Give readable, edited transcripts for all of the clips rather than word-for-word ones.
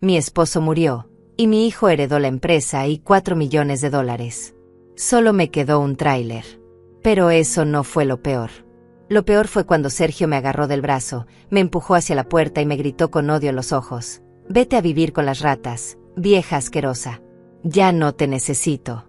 Mi esposo murió, y mi hijo heredó la empresa y $4 millones. Solo me quedó un tráiler. Pero eso no fue lo peor. Lo peor fue cuando Sergio me agarró del brazo, me empujó hacia la puerta y me gritó con odio en los ojos: «Vete a vivir con las ratas, vieja asquerosa. Ya no te necesito.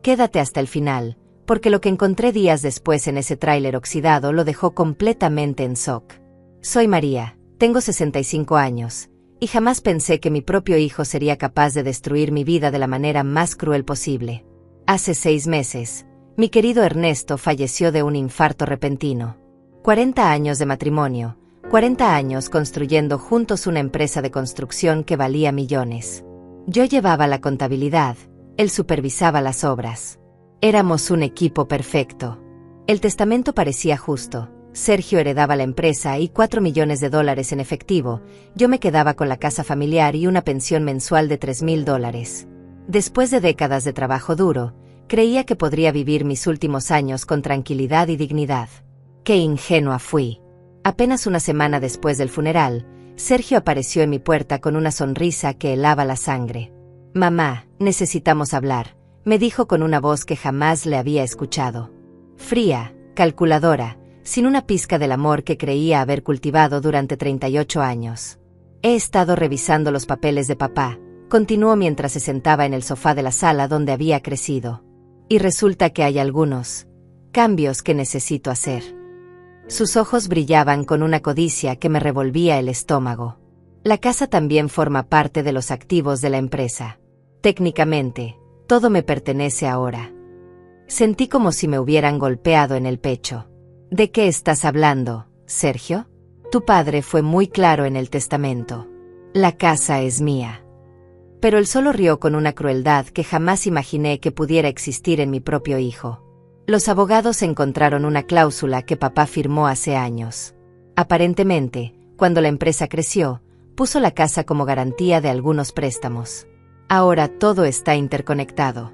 Quédate hasta el final», porque lo que encontré días después en ese tráiler oxidado lo dejó completamente en shock. Soy María, tengo 65 años, y jamás pensé que mi propio hijo sería capaz de destruir mi vida de la manera más cruel posible. Hace 6 meses, mi querido Ernesto falleció de un infarto repentino. 40 años de matrimonio, 40 años construyendo juntos una empresa de construcción que valía millones. Yo llevaba la contabilidad, él supervisaba las obras. Éramos un equipo perfecto. El testamento parecía justo. Sergio heredaba la empresa y $4 millones en efectivo. Yo me quedaba con la casa familiar y una pensión mensual de $3,000. Después de décadas de trabajo duro, creía que podría vivir mis últimos años con tranquilidad y dignidad. ¡Qué ingenua fui! Apenas una semana después del funeral, Sergio apareció en mi puerta con una sonrisa que helaba la sangre. «Mamá, necesitamos hablar», me dijo con una voz que jamás le había escuchado. Fría, calculadora, sin una pizca del amor que creía haber cultivado durante 38 años. «He estado revisando los papeles de papá», continuó mientras se sentaba en el sofá de la sala donde había crecido. «Y resulta que hay algunos cambios que necesito hacer». Sus ojos brillaban con una codicia que me revolvía el estómago. «La casa también forma parte de los activos de la empresa. Técnicamente, todo me pertenece ahora». Sentí como si me hubieran golpeado en el pecho. «¿De qué estás hablando, Sergio? Tu padre fue muy claro en el testamento. La casa es mía». Pero él solo rió con una crueldad que jamás imaginé que pudiera existir en mi propio hijo. Los abogados encontraron una cláusula que papá firmó hace años. Aparentemente, cuando la empresa creció, puso la casa como garantía de algunos préstamos. Ahora todo está interconectado.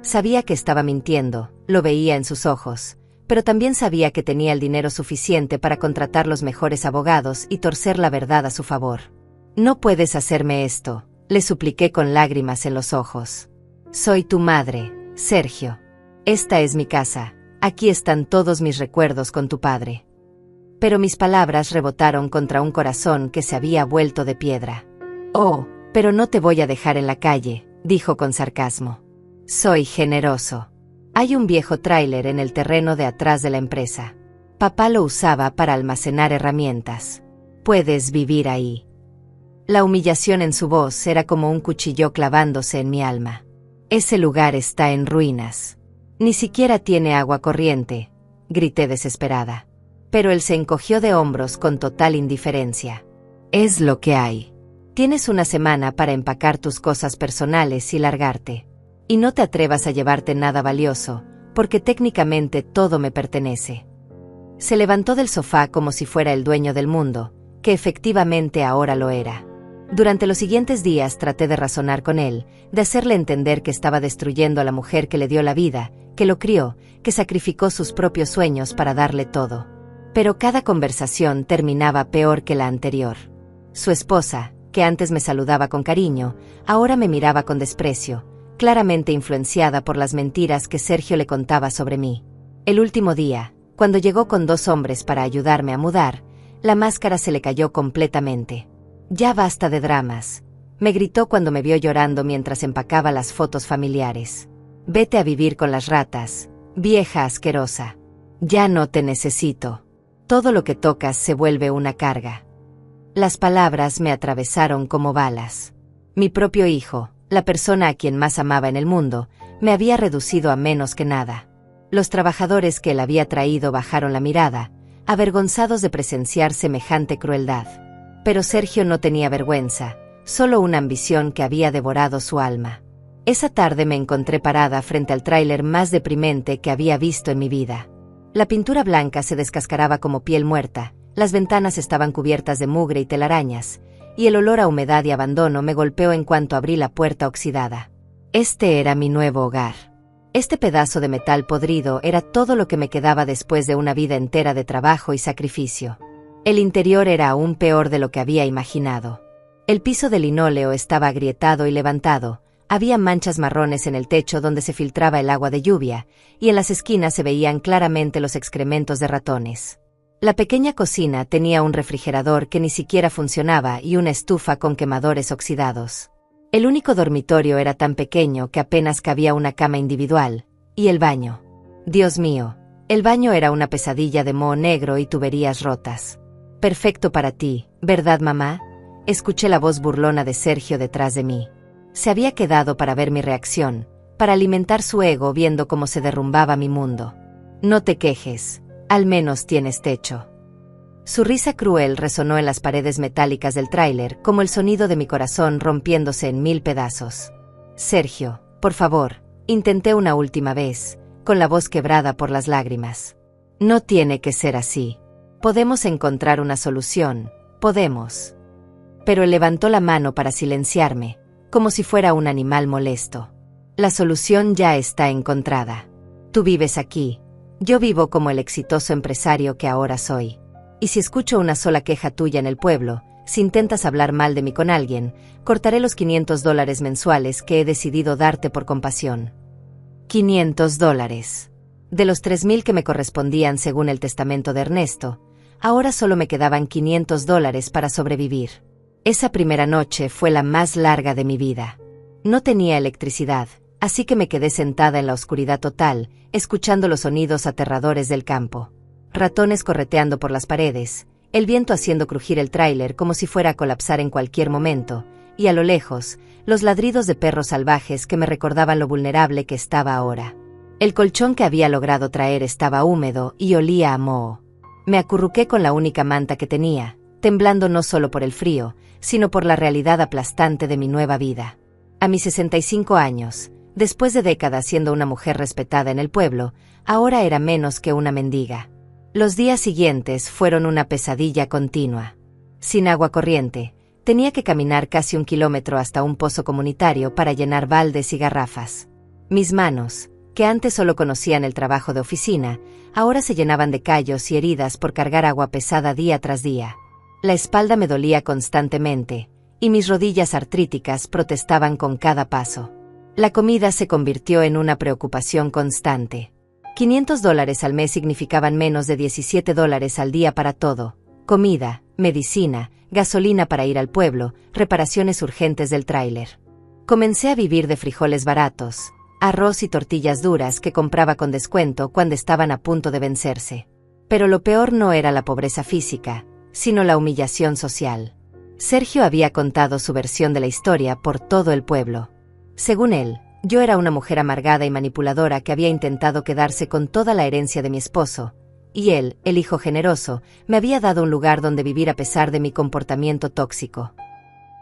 Sabía que estaba mintiendo, lo veía en sus ojos, pero también sabía que tenía el dinero suficiente para contratar los mejores abogados y torcer la verdad a su favor. «No puedes hacerme esto», le supliqué con lágrimas en los ojos. «Soy tu madre, Sergio. Esta es mi casa, aquí están todos mis recuerdos con tu padre». Pero mis palabras rebotaron contra un corazón que se había vuelto de piedra. «Oh, pero no te voy a dejar en la calle», dijo con sarcasmo. «Soy generoso. Hay un viejo tráiler en el terreno de atrás de la empresa. Papá lo usaba para almacenar herramientas. Puedes vivir ahí». La humillación en su voz era como un cuchillo clavándose en mi alma. «Ese lugar está en ruinas. Ni siquiera tiene agua corriente», grité desesperada. Pero él se encogió de hombros con total indiferencia. «Es lo que hay. Tienes una semana para empacar tus cosas personales y largarte. Y no te atrevas a llevarte nada valioso, porque técnicamente todo me pertenece». Se levantó del sofá como si fuera el dueño del mundo, que efectivamente ahora lo era. Durante los siguientes días traté de razonar con él, de hacerle entender que estaba destruyendo a la mujer que le dio la vida, que lo crió, que sacrificó sus propios sueños para darle todo. Pero cada conversación terminaba peor que la anterior. Su esposa, que antes me saludaba con cariño, ahora me miraba con desprecio, claramente influenciada por las mentiras que Sergio le contaba sobre mí. El último día, cuando llegó con 2 hombres para ayudarme a mudar, la máscara se le cayó completamente. «Ya basta de dramas», me gritó cuando me vio llorando mientras empacaba las fotos familiares. «Vete a vivir con las ratas, vieja asquerosa. Ya no te necesito. Todo lo que tocas se vuelve una carga». Las palabras me atravesaron como balas. Mi propio hijo, la persona a quien más amaba en el mundo, me había reducido a menos que nada. Los trabajadores que él había traído bajaron la mirada, avergonzados de presenciar semejante crueldad. Pero Sergio no tenía vergüenza, solo una ambición que había devorado su alma. Esa tarde me encontré parada frente al tráiler más deprimente que había visto en mi vida. La pintura blanca se descascaraba como piel muerta, las ventanas estaban cubiertas de mugre y telarañas, y el olor a humedad y abandono me golpeó en cuanto abrí la puerta oxidada. Este era mi nuevo hogar. Este pedazo de metal podrido era todo lo que me quedaba después de una vida entera de trabajo y sacrificio. El interior era aún peor de lo que había imaginado. El piso de linóleo estaba agrietado y levantado, había manchas marrones en el techo donde se filtraba el agua de lluvia, y en las esquinas se veían claramente los excrementos de ratones. La pequeña cocina tenía un refrigerador que ni siquiera funcionaba y una estufa con quemadores oxidados. El único dormitorio era tan pequeño que apenas cabía una cama individual, y el baño. Dios mío, el baño era una pesadilla de moho negro y tuberías rotas. Perfecto para ti, ¿verdad, mamá? Escuché la voz burlona de Sergio detrás de mí. Se había quedado para ver mi reacción, para alimentar su ego viendo cómo se derrumbaba mi mundo. No te quejes, al menos tienes techo. Su risa cruel resonó en las paredes metálicas del tráiler como el sonido de mi corazón rompiéndose en 1000 pedazos. Sergio, por favor, intenté una última vez, con la voz quebrada por las lágrimas. No tiene que ser así. Podemos encontrar una solución, podemos. Pero él levantó la mano para silenciarme, como si fuera un animal molesto. La solución ya está encontrada. Tú vives aquí. Yo vivo como el exitoso empresario que ahora soy. Y si escucho una sola queja tuya en el pueblo, si intentas hablar mal de mí con alguien, cortaré los $500 mensuales que he decidido darte por compasión. $500. De los 3000 que me correspondían según el testamento de Ernesto, ahora solo me quedaban $500 para sobrevivir. Esa primera noche fue la más larga de mi vida. No tenía electricidad, así que me quedé sentada en la oscuridad total, escuchando los sonidos aterradores del campo. Ratones correteando por las paredes, el viento haciendo crujir el tráiler como si fuera a colapsar en cualquier momento, y a lo lejos, los ladridos de perros salvajes que me recordaban lo vulnerable que estaba ahora. El colchón que había logrado traer estaba húmedo y olía a moho. Me acurruqué con la única manta que tenía, temblando no solo por el frío, sino por la realidad aplastante de mi nueva vida. A mis 65 años, después de décadas siendo una mujer respetada en el pueblo, ahora era menos que una mendiga. Los días siguientes fueron una pesadilla continua. Sin agua corriente, tenía que caminar casi 1 kilómetro hasta un pozo comunitario para llenar baldes y garrafas. Mis manos, que antes solo conocían el trabajo de oficina, ahora se llenaban de callos y heridas por cargar agua pesada día tras día. La espalda me dolía constantemente, y mis rodillas artríticas protestaban con cada paso. La comida se convirtió en una preocupación constante. $500 al mes significaban menos de $17 al día para todo: comida, medicina, gasolina para ir al pueblo, reparaciones urgentes del tráiler. Comencé a vivir de frijoles baratos, arroz y tortillas duras que compraba con descuento cuando estaban a punto de vencerse. Pero lo peor no era la pobreza física, sino la humillación social. Sergio había contado su versión de la historia por todo el pueblo. Según él, yo era una mujer amargada y manipuladora que había intentado quedarse con toda la herencia de mi esposo, y él, el hijo generoso, me había dado un lugar donde vivir a pesar de mi comportamiento tóxico.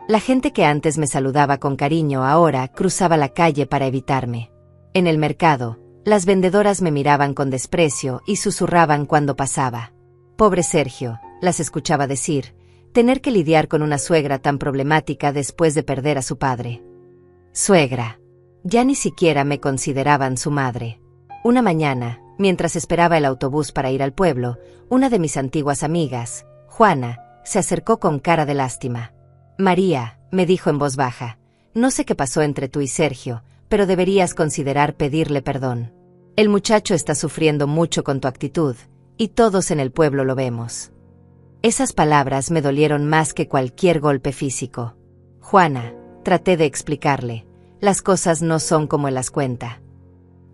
La gente que antes me saludaba con cariño ahora cruzaba la calle para evitarme. En el mercado, las vendedoras me miraban con desprecio y susurraban cuando pasaba. Pobre Sergio, las escuchaba decir, tener que lidiar con una suegra tan problemática después de perder a su padre. Suegra. Ya ni siquiera me consideraban su madre. Una mañana, mientras esperaba el autobús para ir al pueblo, una de mis antiguas amigas, Juana, se acercó con cara de lástima. María, me dijo en voz baja, no sé qué pasó entre tú y Sergio, pero deberías considerar pedirle perdón. El muchacho está sufriendo mucho con tu actitud, y todos en el pueblo lo vemos. Esas palabras me dolieron más que cualquier golpe físico. Juana, traté de explicarle, las cosas no son como él las cuenta.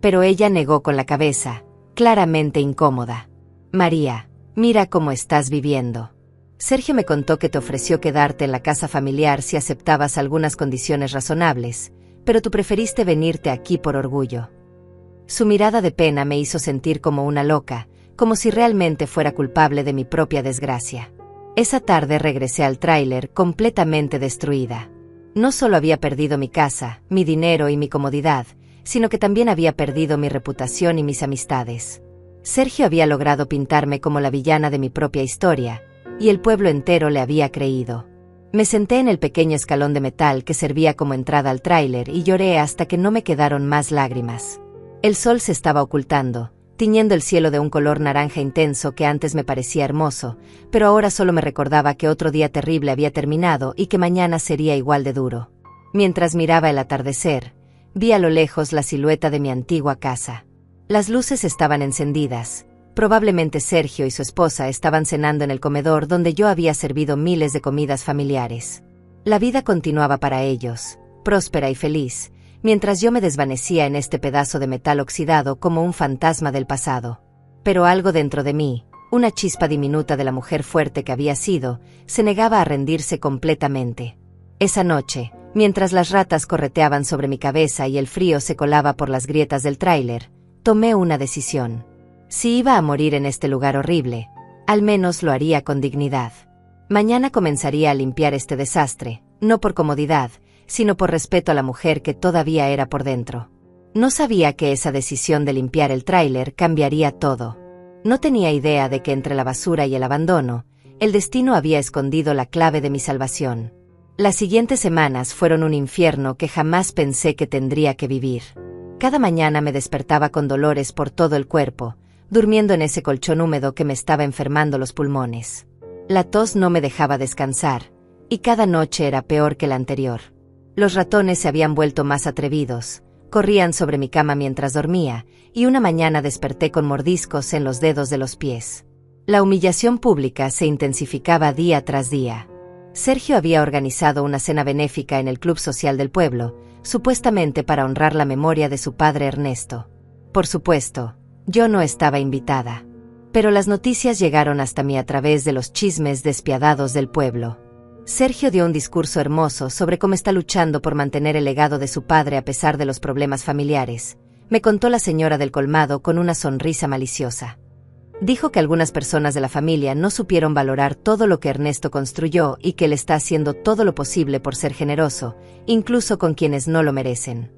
Pero ella negó con la cabeza, claramente incómoda. María, mira cómo estás viviendo. Sergio me contó que te ofreció quedarte en la casa familiar si aceptabas algunas condiciones razonables, pero tú preferiste venirte aquí por orgullo. Su mirada de pena me hizo sentir como una loca, como si realmente fuera culpable de mi propia desgracia. Esa tarde regresé al tráiler completamente destruida. No solo había perdido mi casa, mi dinero y mi comodidad, sino que también había perdido mi reputación y mis amistades. Sergio había logrado pintarme como la villana de mi propia historia, y el pueblo entero le había creído. Me senté en el pequeño escalón de metal que servía como entrada al tráiler y lloré hasta que no me quedaron más lágrimas. El sol se estaba ocultando, tiñendo el cielo de un color naranja intenso que antes me parecía hermoso, pero ahora solo me recordaba que otro día terrible había terminado y que mañana sería igual de duro. Mientras miraba el atardecer, vi a lo lejos la silueta de mi antigua casa. Las luces estaban encendidas. Probablemente Sergio y su esposa estaban cenando en el comedor donde yo había servido miles de comidas familiares. La vida continuaba para ellos, próspera y feliz, mientras yo me desvanecía en este pedazo de metal oxidado como un fantasma del pasado. Pero algo dentro de mí, una chispa diminuta de la mujer fuerte que había sido, se negaba a rendirse completamente. Esa noche, mientras las ratas correteaban sobre mi cabeza y el frío se colaba por las grietas del tráiler, tomé una decisión. Si iba a morir en este lugar horrible, al menos lo haría con dignidad. Mañana comenzaría a limpiar este desastre, no por comodidad, sino por respeto a la mujer que todavía era por dentro. No sabía que esa decisión de limpiar el tráiler cambiaría todo. No tenía idea de que entre la basura y el abandono, el destino había escondido la clave de mi salvación. Las siguientes semanas fueron un infierno que jamás pensé que tendría que vivir. Cada mañana me despertaba con dolores por todo el cuerpo, durmiendo en ese colchón húmedo que me estaba enfermando los pulmones. La tos no me dejaba descansar, y cada noche era peor que la anterior. Los ratones se habían vuelto más atrevidos, corrían sobre mi cama mientras dormía, y una mañana desperté con mordiscos en los dedos de los pies. La humillación pública se intensificaba día tras día. Sergio había organizado una cena benéfica en el club social del pueblo, supuestamente para honrar la memoria de su padre Ernesto. Por supuesto, yo no estaba invitada. Pero las noticias llegaron hasta mí a través de los chismes despiadados del pueblo. Sergio dio un discurso hermoso sobre cómo está luchando por mantener el legado de su padre a pesar de los problemas familiares. Me contó la señora del colmado con una sonrisa maliciosa. Dijo que algunas personas de la familia no supieron valorar todo lo que Ernesto construyó y que él está haciendo todo lo posible por ser generoso, incluso con quienes no lo merecen.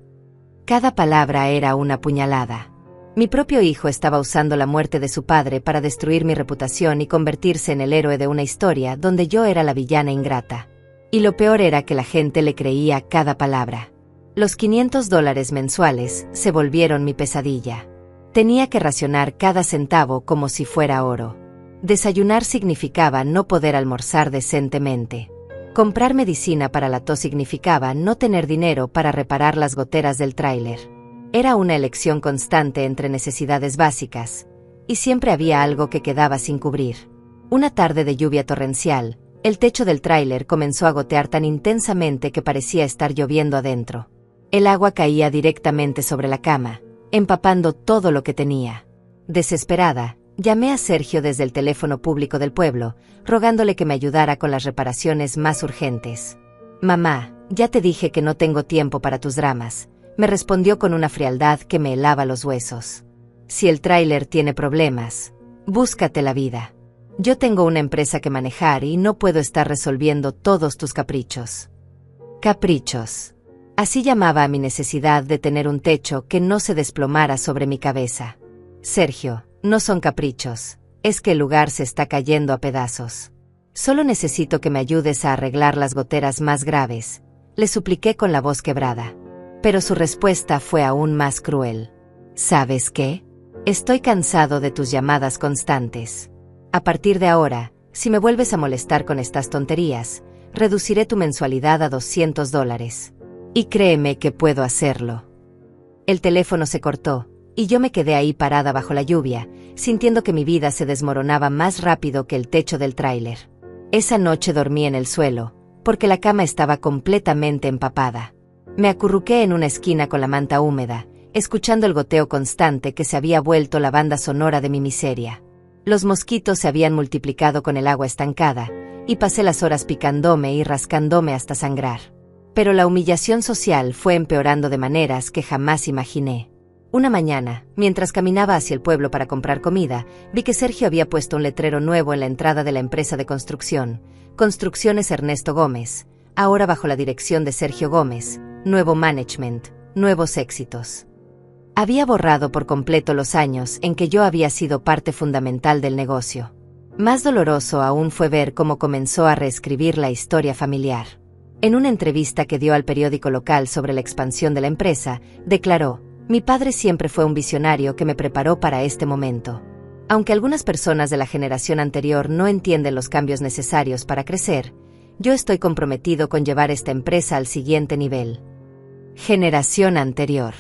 Cada palabra era una puñalada. Mi propio hijo estaba usando la muerte de su padre para destruir mi reputación y convertirse en el héroe de una historia donde yo era la villana ingrata. Y lo peor era que la gente le creía cada palabra. Los $500 mensuales se volvieron mi pesadilla. Tenía que racionar cada centavo como si fuera oro. Desayunar significaba no poder almorzar decentemente. Comprar medicina para la tos significaba no tener dinero para reparar las goteras del tráiler. Era una elección constante entre necesidades básicas, y siempre había algo que quedaba sin cubrir. Una tarde de lluvia torrencial, el techo del tráiler comenzó a gotear tan intensamente que parecía estar lloviendo adentro. El agua caía directamente sobre la cama, empapando todo lo que tenía. Desesperada, llamé a Sergio desde el teléfono público del pueblo, rogándole que me ayudara con las reparaciones más urgentes. «Mamá, ya te dije que no tengo tiempo para tus dramas», me respondió con una frialdad que me helaba los huesos. «Si el tráiler tiene problemas, búscate la vida. Yo tengo una empresa que manejar y no puedo estar resolviendo todos tus caprichos». Caprichos. Así llamaba a mi necesidad de tener un techo que no se desplomara sobre mi cabeza. «Sergio, no son caprichos, es que el lugar se está cayendo a pedazos. Solo necesito que me ayudes a arreglar las goteras más graves», le supliqué con la voz quebrada. Pero su respuesta fue aún más cruel. «¿Sabes qué? Estoy cansado de tus llamadas constantes. A partir de ahora, si me vuelves a molestar con estas tonterías, reduciré tu mensualidad a $200. Y créeme que puedo hacerlo». El teléfono se cortó, y yo me quedé ahí parada bajo la lluvia, sintiendo que mi vida se desmoronaba más rápido que el techo del tráiler. Esa noche dormí en el suelo, porque la cama estaba completamente empapada. Me acurruqué en una esquina con la manta húmeda, escuchando el goteo constante que se había vuelto la banda sonora de mi miseria. Los mosquitos se habían multiplicado con el agua estancada, y pasé las horas picándome y rascándome hasta sangrar. Pero la humillación social fue empeorando de maneras que jamás imaginé. Una mañana, mientras caminaba hacia el pueblo para comprar comida, vi que Sergio había puesto un letrero nuevo en la entrada de la empresa de construcción, Construcciones Ernesto Gómez, ahora bajo la dirección de Sergio Gómez. Nuevo management, nuevos éxitos. Había borrado por completo los años en que yo había sido parte fundamental del negocio. Más doloroso aún fue ver cómo comenzó a reescribir la historia familiar. En una entrevista que dio al periódico local sobre la expansión de la empresa, declaró: Mi padre siempre fue un visionario que me preparó para este momento. Aunque algunas personas de la generación anterior no entienden los cambios necesarios para crecer, yo estoy comprometido con llevar esta empresa al siguiente nivel. Generación anterior.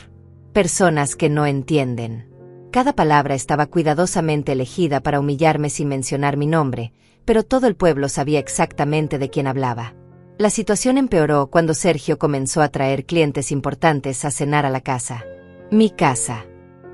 Personas que no entienden. Cada palabra estaba cuidadosamente elegida para humillarme sin mencionar mi nombre, pero todo el pueblo sabía exactamente de quién hablaba. La situación empeoró cuando Sergio comenzó a traer clientes importantes a cenar a la casa. Mi casa.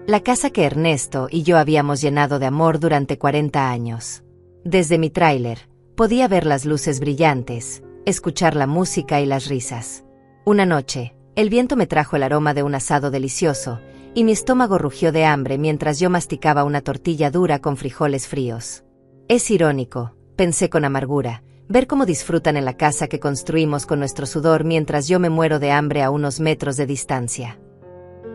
La casa que Ernesto y yo habíamos llenado de amor durante 40 años. Desde mi tráiler, podía ver las luces brillantes, escuchar la música y las risas. Una noche, el viento me trajo el aroma de un asado delicioso, y mi estómago rugió de hambre mientras yo masticaba una tortilla dura con frijoles fríos. Es irónico, pensé con amargura, ver cómo disfrutan en la casa que construimos con nuestro sudor mientras yo me muero de hambre a unos metros de distancia.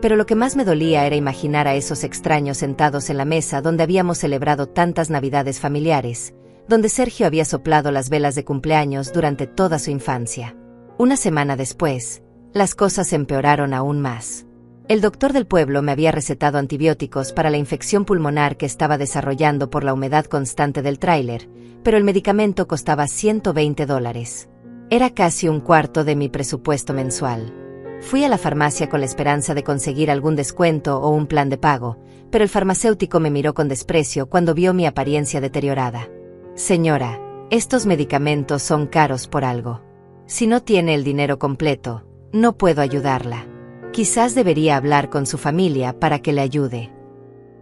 Pero lo que más me dolía era imaginar a esos extraños sentados en la mesa donde habíamos celebrado tantas navidades familiares, donde Sergio había soplado las velas de cumpleaños durante toda su infancia. Una semana después, las cosas empeoraron aún más. El doctor del pueblo me había recetado antibióticos para la infección pulmonar que estaba desarrollando por la humedad constante del tráiler, pero el medicamento costaba $120. Era casi un cuarto de mi presupuesto mensual. Fui a la farmacia con la esperanza de conseguir algún descuento o un plan de pago, pero el farmacéutico me miró con desprecio cuando vio mi apariencia deteriorada. Señora, estos medicamentos son caros por algo. Si no tiene el dinero completo, no puedo ayudarla. Quizás debería hablar con su familia para que le ayude.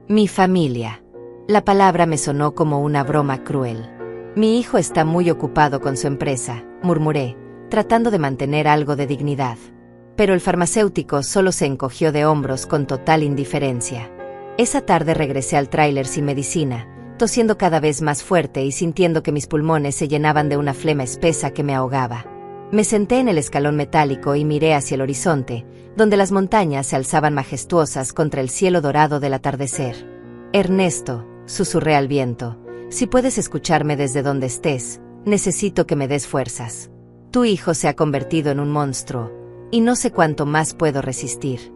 Mi familia. La palabra me sonó como una broma cruel. Mi hijo está muy ocupado con su empresa, murmuré, tratando de mantener algo de dignidad. Pero el farmacéutico solo se encogió de hombros con total indiferencia. Esa tarde regresé al tráiler sin medicina, tosiendo cada vez más fuerte y sintiendo que mis pulmones se llenaban de una flema espesa que me ahogaba. Me senté en el escalón metálico y miré hacia el horizonte, donde las montañas se alzaban majestuosas contra el cielo dorado del atardecer. Ernesto, susurré al viento, si puedes escucharme desde donde estés, necesito que me des fuerzas. Tu hijo se ha convertido en un monstruo, y no sé cuánto más puedo resistir.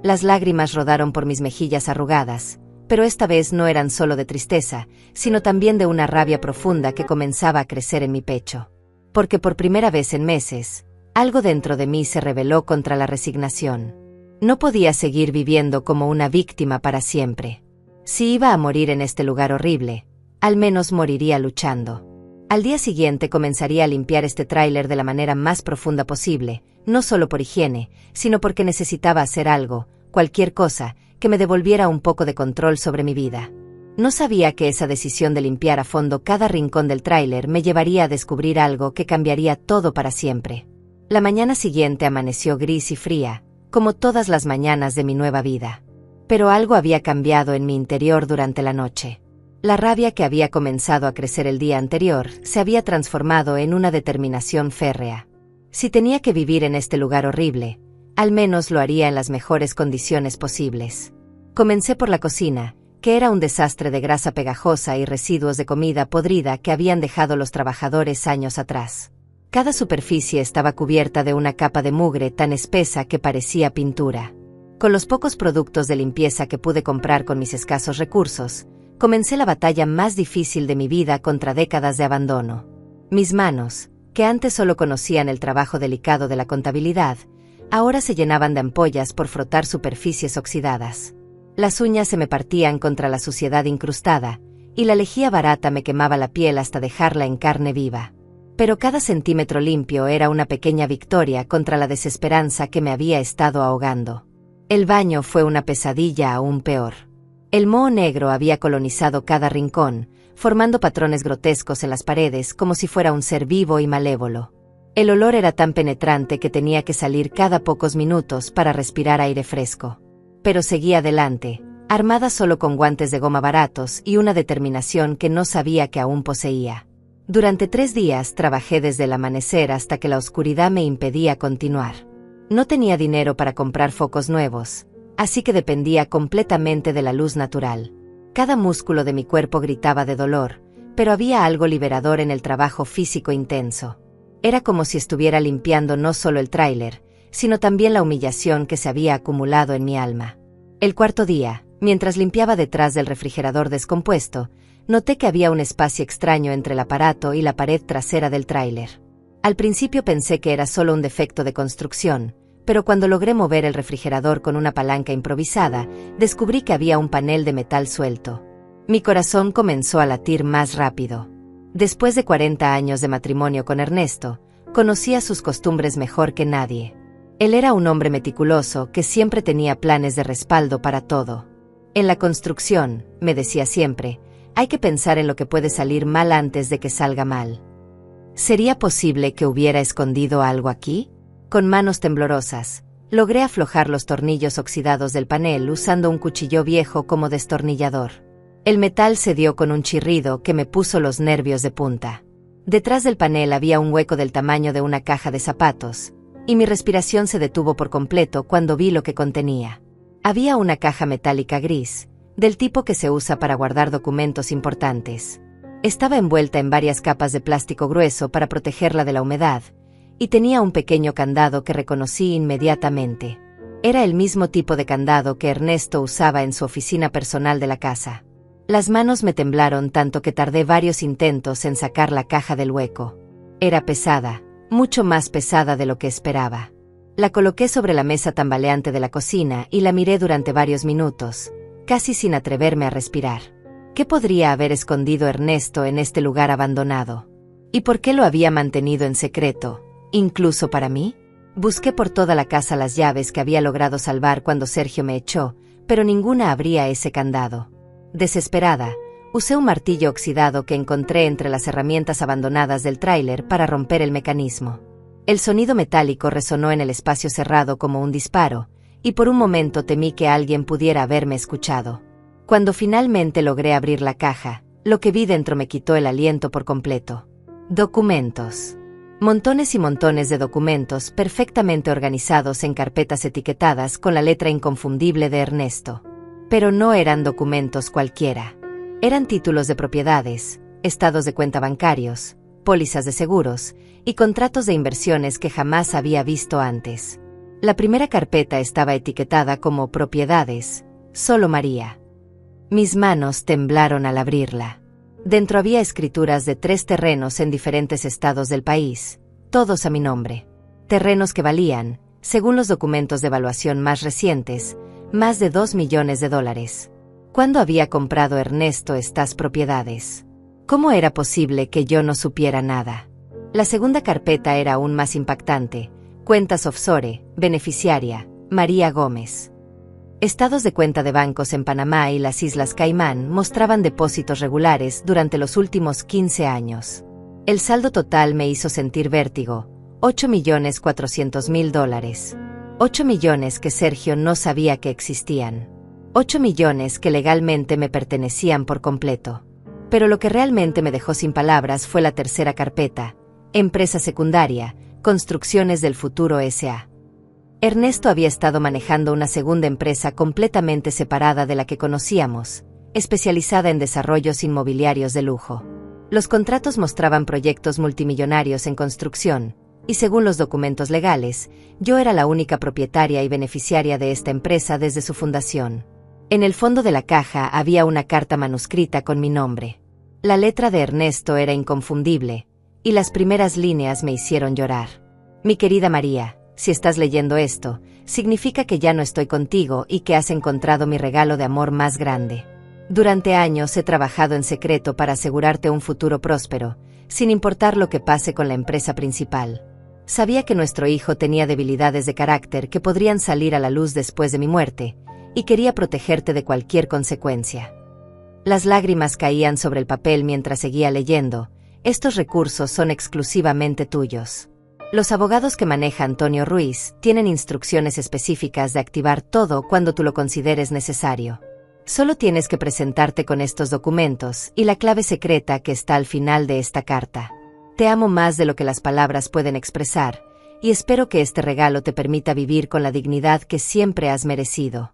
Las lágrimas rodaron por mis mejillas arrugadas, pero esta vez no eran solo de tristeza, sino también de una rabia profunda que comenzaba a crecer en mi pecho. Porque por primera vez en meses, algo dentro de mí se rebeló contra la resignación. No podía seguir viviendo como una víctima para siempre. Si iba a morir en este lugar horrible, al menos moriría luchando. Al día siguiente comenzaría a limpiar este tráiler de la manera más profunda posible, no solo por higiene, sino porque necesitaba hacer algo, cualquier cosa, que me devolviera un poco de control sobre mi vida. No sabía que esa decisión de limpiar a fondo cada rincón del tráiler me llevaría a descubrir algo que cambiaría todo para siempre. La mañana siguiente amaneció gris y fría, como todas las mañanas de mi nueva vida. Pero algo había cambiado en mi interior durante la noche. La rabia que había comenzado a crecer el día anterior se había transformado en una determinación férrea. Si tenía que vivir en este lugar horrible, al menos lo haría en las mejores condiciones posibles. Comencé por la cocina, que era un desastre de grasa pegajosa y residuos de comida podrida que habían dejado los trabajadores años atrás. Cada superficie estaba cubierta de una capa de mugre tan espesa que parecía pintura. Con los pocos productos de limpieza que pude comprar con mis escasos recursos, comencé la batalla más difícil de mi vida contra décadas de abandono. Mis manos, que antes solo conocían el trabajo delicado de la contabilidad, ahora se llenaban de ampollas por frotar superficies oxidadas. Las uñas se me partían contra la suciedad incrustada, y la lejía barata me quemaba la piel hasta dejarla en carne viva. Pero cada centímetro limpio era una pequeña victoria contra la desesperanza que me había estado ahogando. El baño fue una pesadilla aún peor. El moho negro había colonizado cada rincón, formando patrones grotescos en las paredes como si fuera un ser vivo y malévolo. El olor era tan penetrante que tenía que salir cada pocos minutos para respirar aire fresco. Pero seguía adelante, armada solo con guantes de goma baratos y una determinación que no sabía que aún poseía. Durante 3 días trabajé desde el amanecer hasta que la oscuridad me impedía continuar. No tenía dinero para comprar focos nuevos, así que dependía completamente de la luz natural. Cada músculo de mi cuerpo gritaba de dolor, pero había algo liberador en el trabajo físico intenso. Era como si estuviera limpiando no solo el tráiler, sino también la humillación que se había acumulado en mi alma. El cuarto día, mientras limpiaba detrás del refrigerador descompuesto, noté que había un espacio extraño entre el aparato y la pared trasera del tráiler. Al principio pensé que era solo un defecto de construcción, pero cuando logré mover el refrigerador con una palanca improvisada, descubrí que había un panel de metal suelto. Mi corazón comenzó a latir más rápido. Después de 40 años de matrimonio con Ernesto, conocía sus costumbres mejor que nadie. Él era un hombre meticuloso que siempre tenía planes de respaldo para todo. En la construcción, me decía siempre, hay que pensar en lo que puede salir mal antes de que salga mal. ¿Sería posible que hubiera escondido algo aquí? Con manos temblorosas, logré aflojar los tornillos oxidados del panel usando un cuchillo viejo como destornillador. El metal cedió con un chirrido que me puso los nervios de punta. Detrás del panel había un hueco del tamaño de una caja de zapatos, y mi respiración se detuvo por completo cuando vi lo que contenía. Había una caja metálica gris, del tipo que se usa para guardar documentos importantes. Estaba envuelta en varias capas de plástico grueso para protegerla de la humedad, y tenía un pequeño candado que reconocí inmediatamente. Era el mismo tipo de candado que Ernesto usaba en su oficina personal de la casa. Las manos me temblaron tanto que tardé varios intentos en sacar la caja del hueco. Era pesada, mucho más pesada de lo que esperaba. La coloqué sobre la mesa tambaleante de la cocina y la miré durante varios minutos, casi sin atreverme a respirar. ¿Qué podría haber escondido Ernesto en este lugar abandonado? ¿Y por qué lo había mantenido en secreto, incluso para mí? Busqué por toda la casa las llaves que había logrado salvar cuando Sergio me echó, pero ninguna abría ese candado. Desesperada, usé un martillo oxidado que encontré entre las herramientas abandonadas del tráiler para romper el mecanismo. El sonido metálico resonó en el espacio cerrado como un disparo, y por un momento temí que alguien pudiera haberme escuchado. Cuando finalmente logré abrir la caja, lo que vi dentro me quitó el aliento por completo. Documentos. Montones y montones de documentos perfectamente organizados en carpetas etiquetadas con la letra inconfundible de Ernesto. Pero no eran documentos cualquiera. Eran títulos de propiedades, estados de cuenta bancarios, pólizas de seguros y contratos de inversiones que jamás había visto antes. La primera carpeta estaba etiquetada como Propiedades, solo María. Mis manos temblaron al abrirla. Dentro había escrituras de 3 terrenos en diferentes estados del país, todos a mi nombre. Terrenos que valían, según los documentos de evaluación más recientes, más de $2 millones. ¿Cuándo había comprado Ernesto estas propiedades? ¿Cómo era posible que yo no supiera nada? La segunda carpeta era aún más impactante. Cuentas offshore, beneficiaria, María Gómez. Estados de cuenta de bancos en Panamá y las Islas Caimán mostraban depósitos regulares durante los últimos 15 años. El saldo total me hizo sentir vértigo, $8.400.000. 8 millones que Sergio no sabía que existían. 8 millones que legalmente me pertenecían por completo. Pero lo que realmente me dejó sin palabras fue la tercera carpeta, Empresa secundaria, Construcciones del Futuro S.A. Ernesto había estado manejando una segunda empresa completamente separada de la que conocíamos, especializada en desarrollos inmobiliarios de lujo. Los contratos mostraban proyectos multimillonarios en construcción, y según los documentos legales, yo era la única propietaria y beneficiaria de esta empresa desde su fundación. En el fondo de la caja había una carta manuscrita con mi nombre. La letra de Ernesto era inconfundible, y las primeras líneas me hicieron llorar. Mi querida María, si estás leyendo esto, significa que ya no estoy contigo y que has encontrado mi regalo de amor más grande. Durante años he trabajado en secreto para asegurarte un futuro próspero, sin importar lo que pase con la empresa principal. Sabía que nuestro hijo tenía debilidades de carácter que podrían salir a la luz después de mi muerte, y quería protegerte de cualquier consecuencia. Las lágrimas caían sobre el papel mientras seguía leyendo. Estos recursos son exclusivamente tuyos. Los abogados que maneja Antonio Ruiz tienen instrucciones específicas de activar todo cuando tú lo consideres necesario. Solo tienes que presentarte con estos documentos y la clave secreta que está al final de esta carta. Te amo más de lo que las palabras pueden expresar, y espero que este regalo te permita vivir con la dignidad que siempre has merecido.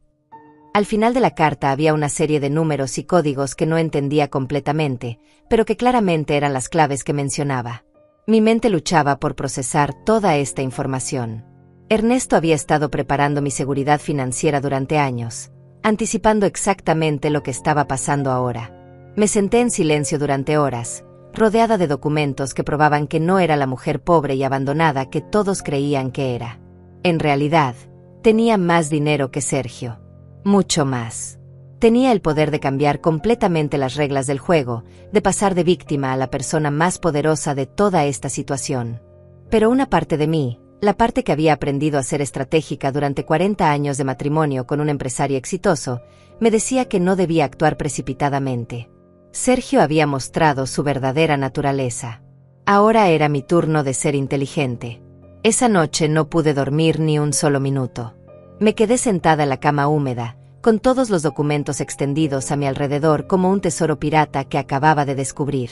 Al final de la carta había una serie de números y códigos que no entendía completamente, pero que claramente eran las claves que mencionaba. Mi mente luchaba por procesar toda esta información. Ernesto había estado preparando mi seguridad financiera durante años, anticipando exactamente lo que estaba pasando ahora. Me senté en silencio durante horas, rodeada de documentos que probaban que no era la mujer pobre y abandonada que todos creían que era. En realidad, tenía más dinero que Sergio. Mucho más. Tenía el poder de cambiar completamente las reglas del juego, de pasar de víctima a la persona más poderosa de toda esta situación. Pero una parte de mí, la parte que había aprendido a ser estratégica durante 40 años de matrimonio con un empresario exitoso, me decía que no debía actuar precipitadamente. Sergio había mostrado su verdadera naturaleza. Ahora era mi turno de ser inteligente. Esa noche no pude dormir ni un solo minuto. Me quedé sentada en la cama húmeda, con todos los documentos extendidos a mi alrededor como un tesoro pirata que acababa de descubrir.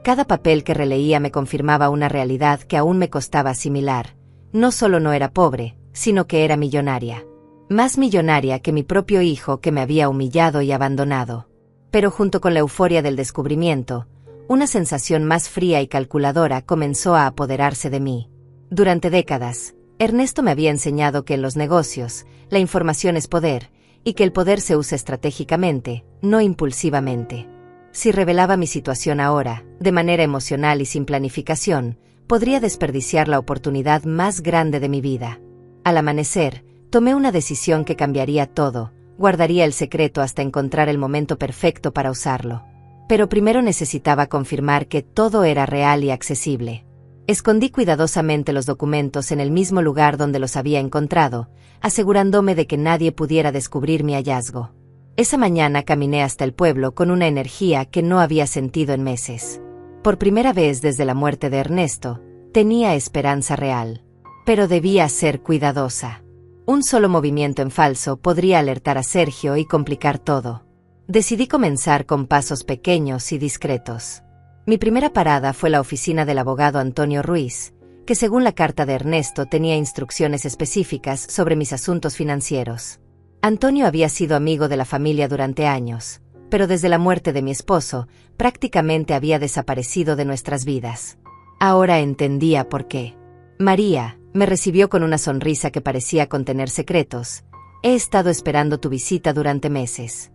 Cada papel que releía me confirmaba una realidad que aún me costaba asimilar. No solo no era pobre, sino que era millonaria. Más millonaria que mi propio hijo que me había humillado y abandonado. Pero junto con la euforia del descubrimiento, una sensación más fría y calculadora comenzó a apoderarse de mí. Durante décadas, Ernesto me había enseñado que en los negocios, la información es poder, y que el poder se usa estratégicamente, no impulsivamente. Si revelaba mi situación ahora, de manera emocional y sin planificación, podría desperdiciar la oportunidad más grande de mi vida. Al amanecer, tomé una decisión que cambiaría todo. Guardaría el secreto hasta encontrar el momento perfecto para usarlo. Pero primero necesitaba confirmar que todo era real y accesible. Escondí cuidadosamente los documentos en el mismo lugar donde los había encontrado, asegurándome de que nadie pudiera descubrir mi hallazgo. Esa mañana caminé hasta el pueblo con una energía que no había sentido en meses. Por primera vez desde la muerte de Ernesto, tenía esperanza real. Pero debía ser cuidadosa. Un solo movimiento en falso podría alertar a Sergio y complicar todo. Decidí comenzar con pasos pequeños y discretos. Mi primera parada fue la oficina del abogado Antonio Ruiz, que según la carta de Ernesto tenía instrucciones específicas sobre mis asuntos financieros. Antonio había sido amigo de la familia durante años, pero desde la muerte de mi esposo, prácticamente había desaparecido de nuestras vidas. Ahora entendía por qué. María, me recibió con una sonrisa que parecía contener secretos. He estado esperando tu visita durante meses.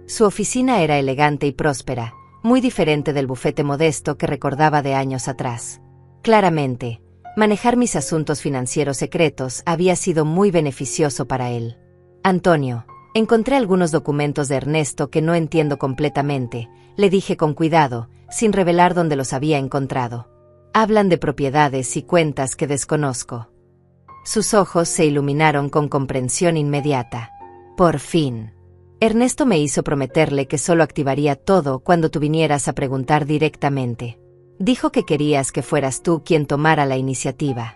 Su oficina era elegante y próspera, muy diferente del bufete modesto que recordaba de años atrás. Claramente, manejar mis asuntos financieros secretos había sido muy beneficioso para él. Antonio, encontré algunos documentos de Ernesto que no entiendo completamente, le dije con cuidado, sin revelar dónde los había encontrado. Hablan de propiedades y cuentas que desconozco. Sus ojos se iluminaron con comprensión inmediata. Por fin. Ernesto me hizo prometerle que solo activaría todo cuando tú vinieras a preguntar directamente. Dijo que querías que fueras tú quien tomara la iniciativa.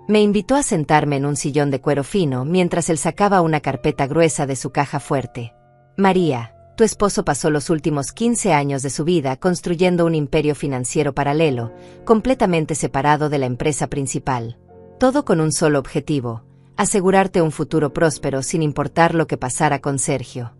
Me invitó a sentarme en un sillón de cuero fino mientras él sacaba una carpeta gruesa de su caja fuerte. María, tu esposo pasó los últimos 15 años de su vida construyendo un imperio financiero paralelo, completamente separado de la empresa principal. Todo con un solo objetivo: asegurarte un futuro próspero sin importar lo que pasara con Sergio.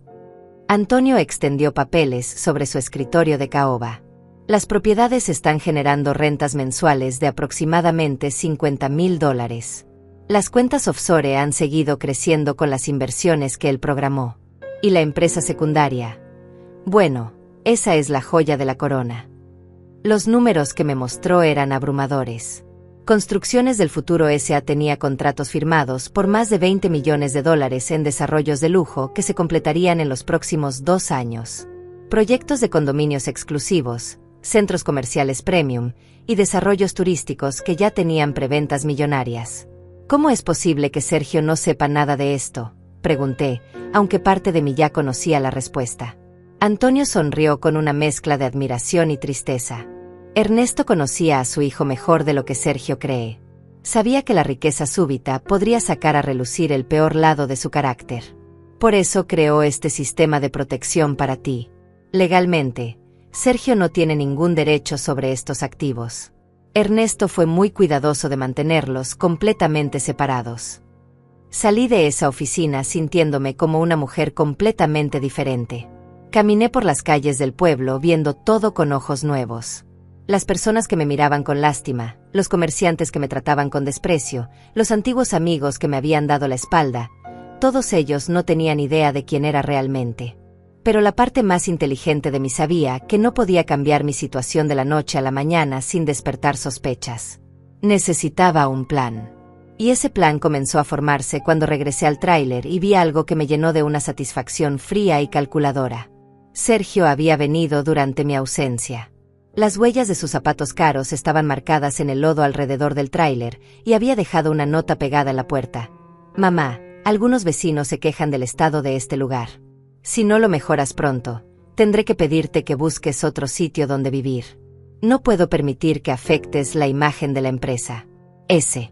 Antonio extendió papeles sobre su escritorio de caoba. Las propiedades están generando rentas mensuales de aproximadamente $50,000. Las cuentas offshore han seguido creciendo con las inversiones que él programó. ¿Y la empresa secundaria? Bueno, esa es la joya de la corona. Los números que me mostró eran abrumadores. Construcciones del Futuro S.A. tenía contratos firmados por más de $20 millones en desarrollos de lujo que se completarían en los próximos 2 años. Proyectos de condominios exclusivos, centros comerciales premium y desarrollos turísticos que ya tenían preventas millonarias. ¿Cómo es posible que Sergio no sepa nada de esto?, pregunté, aunque parte de mí ya conocía la respuesta. Antonio sonrió con una mezcla de admiración y tristeza. Ernesto conocía a su hijo mejor de lo que Sergio cree. Sabía que la riqueza súbita podría sacar a relucir el peor lado de su carácter. Por eso creó este sistema de protección para ti. Legalmente, Sergio no tiene ningún derecho sobre estos activos. Ernesto fue muy cuidadoso de mantenerlos completamente separados. Salí de esa oficina sintiéndome como una mujer completamente diferente. Caminé por las calles del pueblo viendo todo con ojos nuevos. Las personas que me miraban con lástima, los comerciantes que me trataban con desprecio, los antiguos amigos que me habían dado la espalda, todos ellos no tenían idea de quién era realmente. Pero la parte más inteligente de mí sabía que no podía cambiar mi situación de la noche a la mañana sin despertar sospechas. Necesitaba un plan. Y ese plan comenzó a formarse cuando regresé al tráiler y vi algo que me llenó de una satisfacción fría y calculadora. Sergio había venido durante mi ausencia. Las huellas de sus zapatos caros estaban marcadas en el lodo alrededor del tráiler y había dejado una nota pegada en la puerta. Mamá, algunos vecinos se quejan del estado de este lugar. Si no lo mejoras pronto, tendré que pedirte que busques otro sitio donde vivir. No puedo permitir que afectes la imagen de la empresa. S.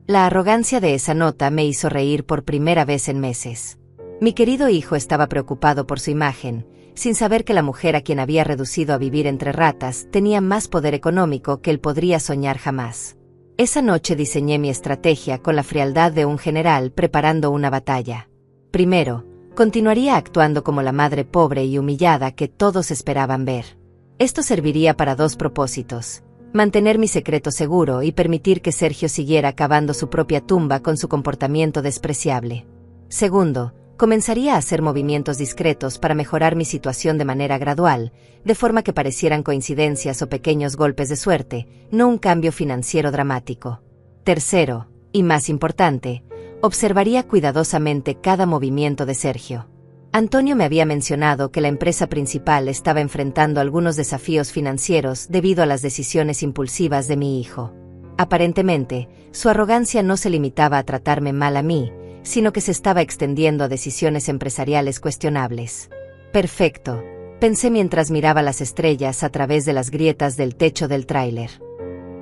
La arrogancia de esa nota me hizo reír por primera vez en meses. Mi querido hijo estaba preocupado por su imagen, sin saber que la mujer a quien había reducido a vivir entre ratas tenía más poder económico que él podría soñar jamás. Esa noche diseñé mi estrategia con la frialdad de un general preparando una batalla. Primero, continuaría actuando como la madre pobre y humillada que todos esperaban ver. Esto serviría para dos propósitos: mantener mi secreto seguro y permitir que Sergio siguiera cavando su propia tumba con su comportamiento despreciable. Segundo, comenzaría a hacer movimientos discretos para mejorar mi situación de manera gradual, de forma que parecieran coincidencias o pequeños golpes de suerte, no un cambio financiero dramático. Tercero, y más importante, observaría cuidadosamente cada movimiento de Sergio. Antonio me había mencionado que la empresa principal estaba enfrentando algunos desafíos financieros debido a las decisiones impulsivas de mi hijo. Aparentemente, su arrogancia no se limitaba a tratarme mal a mí, sino que se estaba extendiendo a decisiones empresariales cuestionables. Perfecto, pensé mientras miraba las estrellas a través de las grietas del techo del tráiler.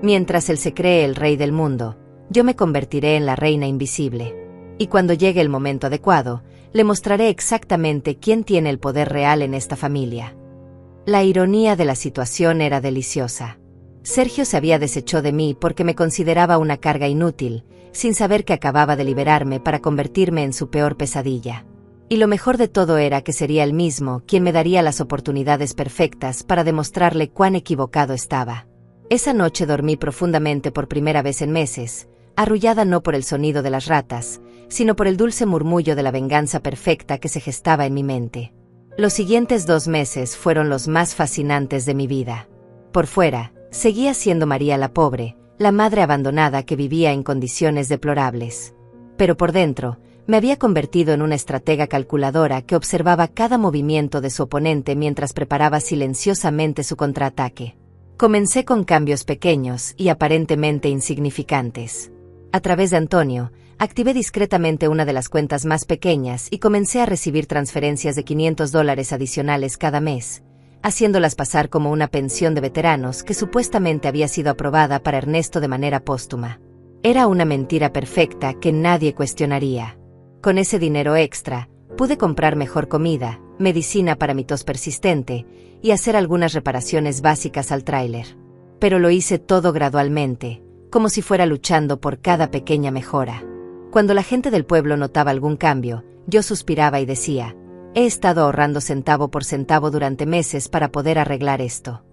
Mientras él se cree el rey del mundo, yo me convertiré en la reina invisible. Y cuando llegue el momento adecuado, le mostraré exactamente quién tiene el poder real en esta familia. La ironía de la situación era deliciosa. Sergio se había deshecho de mí porque me consideraba una carga inútil, sin saber que acababa de liberarme para convertirme en su peor pesadilla. Y lo mejor de todo era que sería él mismo quien me daría las oportunidades perfectas para demostrarle cuán equivocado estaba. Esa noche dormí profundamente por primera vez en meses, arrullada no por el sonido de las ratas, sino por el dulce murmullo de la venganza perfecta que se gestaba en mi mente. Los siguientes 2 meses fueron los más fascinantes de mi vida. Por fuera, seguía siendo María la pobre, la madre abandonada que vivía en condiciones deplorables. Pero por dentro, me había convertido en una estratega calculadora que observaba cada movimiento de su oponente mientras preparaba silenciosamente su contraataque. Comencé con cambios pequeños y aparentemente insignificantes. A través de Antonio, activé discretamente una de las cuentas más pequeñas y comencé a recibir transferencias de $500 adicionales cada mes, haciéndolas pasar como una pensión de veteranos que supuestamente había sido aprobada para Ernesto de manera póstuma. Era una mentira perfecta que nadie cuestionaría. Con ese dinero extra, pude comprar mejor comida, medicina para mi tos persistente y hacer algunas reparaciones básicas al tráiler. Pero lo hice todo gradualmente, como si fuera luchando por cada pequeña mejora. Cuando la gente del pueblo notaba algún cambio, yo suspiraba y decía: he estado ahorrando centavo por centavo durante meses para poder arreglar esto.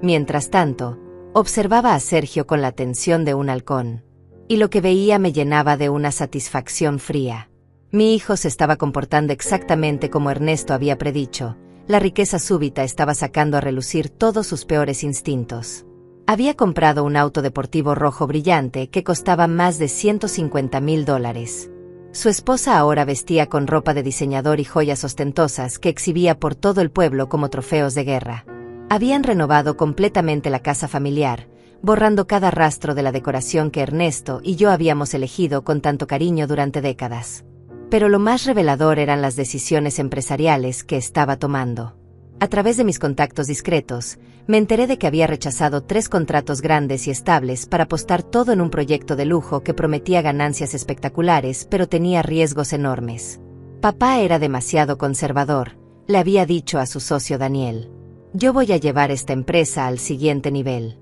Mientras tanto, observaba a Sergio con la atención de un halcón. Y lo que veía me llenaba de una satisfacción fría. Mi hijo se estaba comportando exactamente como Ernesto había predicho. La riqueza súbita estaba sacando a relucir todos sus peores instintos. Había comprado un auto deportivo rojo brillante que costaba más de $150,000. Su esposa ahora vestía con ropa de diseñador y joyas ostentosas que exhibía por todo el pueblo como trofeos de guerra. Habían renovado completamente la casa familiar, borrando cada rastro de la decoración que Ernesto y yo habíamos elegido con tanto cariño durante décadas. Pero lo más revelador eran las decisiones empresariales que estaba tomando. A través de mis contactos discretos, me enteré de que había rechazado 3 contratos grandes y estables para apostar todo en un proyecto de lujo que prometía ganancias espectaculares pero tenía riesgos enormes. Papá era demasiado conservador, le había dicho a su socio Daniel. Yo voy a llevar esta empresa al siguiente nivel.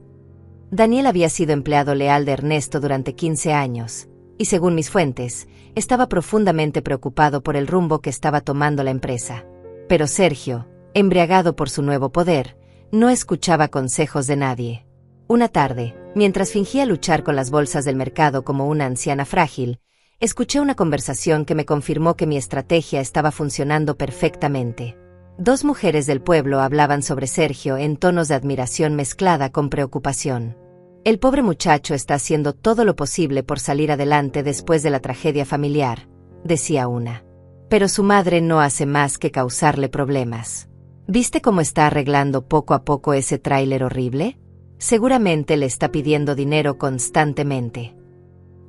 Daniel había sido empleado leal de Ernesto durante 15 años, y según mis fuentes, estaba profundamente preocupado por el rumbo que estaba tomando la empresa. Pero Sergio, embriagado por su nuevo poder, No escuchaba consejos de nadie. Una tarde, mientras fingía luchar con las bolsas del mercado como una anciana frágil, escuché una conversación que me confirmó que mi estrategia estaba funcionando perfectamente. Dos mujeres del pueblo hablaban sobre Sergio en tonos de admiración mezclada con preocupación. El pobre muchacho está haciendo todo lo posible por salir adelante después de la tragedia familiar, decía una. Pero su madre no hace más que causarle problemas. ¿Viste cómo está arreglando poco a poco ese tráiler horrible? Seguramente le está pidiendo dinero constantemente.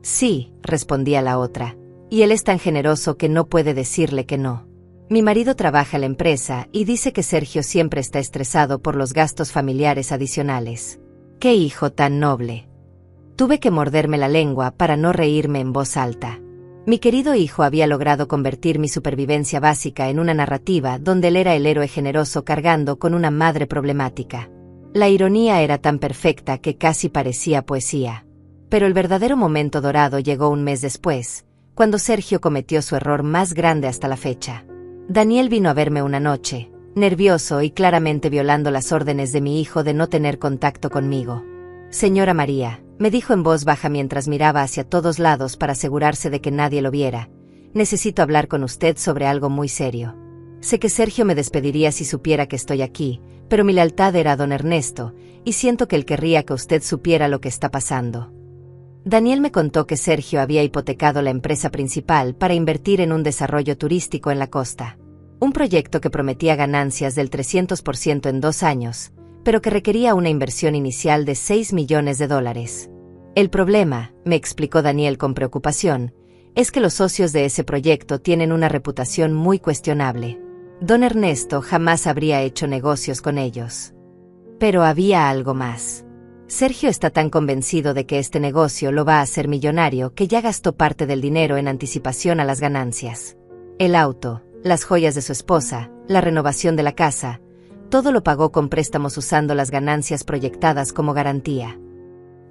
Sí, respondía la otra, y él es tan generoso que no puede decirle que no. Mi marido trabaja en la empresa y dice que Sergio siempre está estresado por los gastos familiares adicionales. ¡Qué hijo tan noble! Tuve que morderme la lengua para no reírme en voz alta. Mi querido hijo había logrado convertir mi supervivencia básica en una narrativa donde él era el héroe generoso cargando con una madre problemática. La ironía era tan perfecta que casi parecía poesía. Pero el verdadero momento dorado llegó un mes después, cuando Sergio cometió su error más grande hasta la fecha. Daniel vino a verme una noche, nervioso y claramente violando las órdenes de mi hijo de no tener contacto conmigo. «Señora María», me dijo en voz baja mientras miraba hacia todos lados para asegurarse de que nadie lo viera, «necesito hablar con usted sobre algo muy serio. Sé que Sergio me despediría si supiera que estoy aquí, pero mi lealtad era a don Ernesto, y siento que él querría que usted supiera lo que está pasando». Daniel me contó que Sergio había hipotecado la empresa principal para invertir en un desarrollo turístico en la costa. Un proyecto que prometía ganancias del 300% en 2 años, pero que requería una inversión inicial de $6 millones. El problema, me explicó Daniel con preocupación, es que los socios de ese proyecto tienen una reputación muy cuestionable. Don Ernesto jamás habría hecho negocios con ellos. Pero había algo más. Sergio está tan convencido de que este negocio lo va a hacer millonario que ya gastó parte del dinero en anticipación a las ganancias. El auto, las joyas de su esposa, la renovación de la casa, todo lo pagó con préstamos usando las ganancias proyectadas como garantía.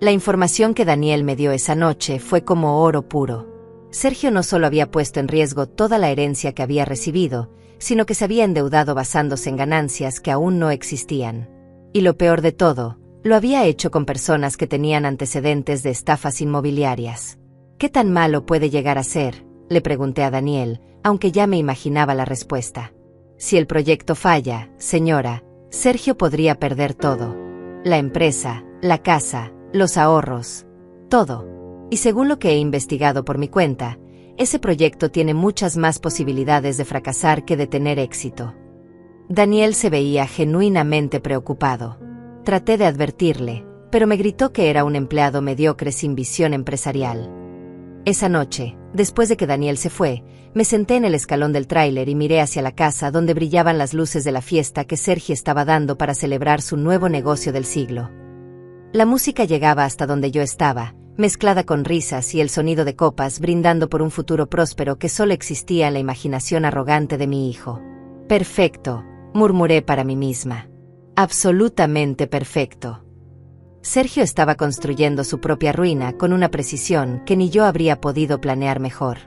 La información que Daniel me dio esa noche fue como oro puro. Sergio no solo había puesto en riesgo toda la herencia que había recibido, sino que se había endeudado basándose en ganancias que aún no existían. Y lo peor de todo, lo había hecho con personas que tenían antecedentes de estafas inmobiliarias. ¿Qué tan malo puede llegar a ser?, le pregunté a Daniel, aunque ya me imaginaba la respuesta. Si el proyecto falla, señora, Sergio podría perder todo. La empresa, la casa, los ahorros, todo. Y según lo que he investigado por mi cuenta, ese proyecto tiene muchas más posibilidades de fracasar que de tener éxito. Daniel se veía genuinamente preocupado. Traté de advertirle, pero me gritó que era un empleado mediocre sin visión empresarial. Esa noche, después de que Daniel se fue, me senté en el escalón del tráiler y miré hacia la casa donde brillaban las luces de la fiesta que Sergio estaba dando para celebrar su nuevo negocio del siglo. La música llegaba hasta donde yo estaba, mezclada con risas y el sonido de copas brindando por un futuro próspero que solo existía en la imaginación arrogante de mi hijo. «Perfecto», murmuré para mí misma. «Absolutamente perfecto». Sergio estaba construyendo su propia ruina con una precisión que ni yo habría podido planear mejor.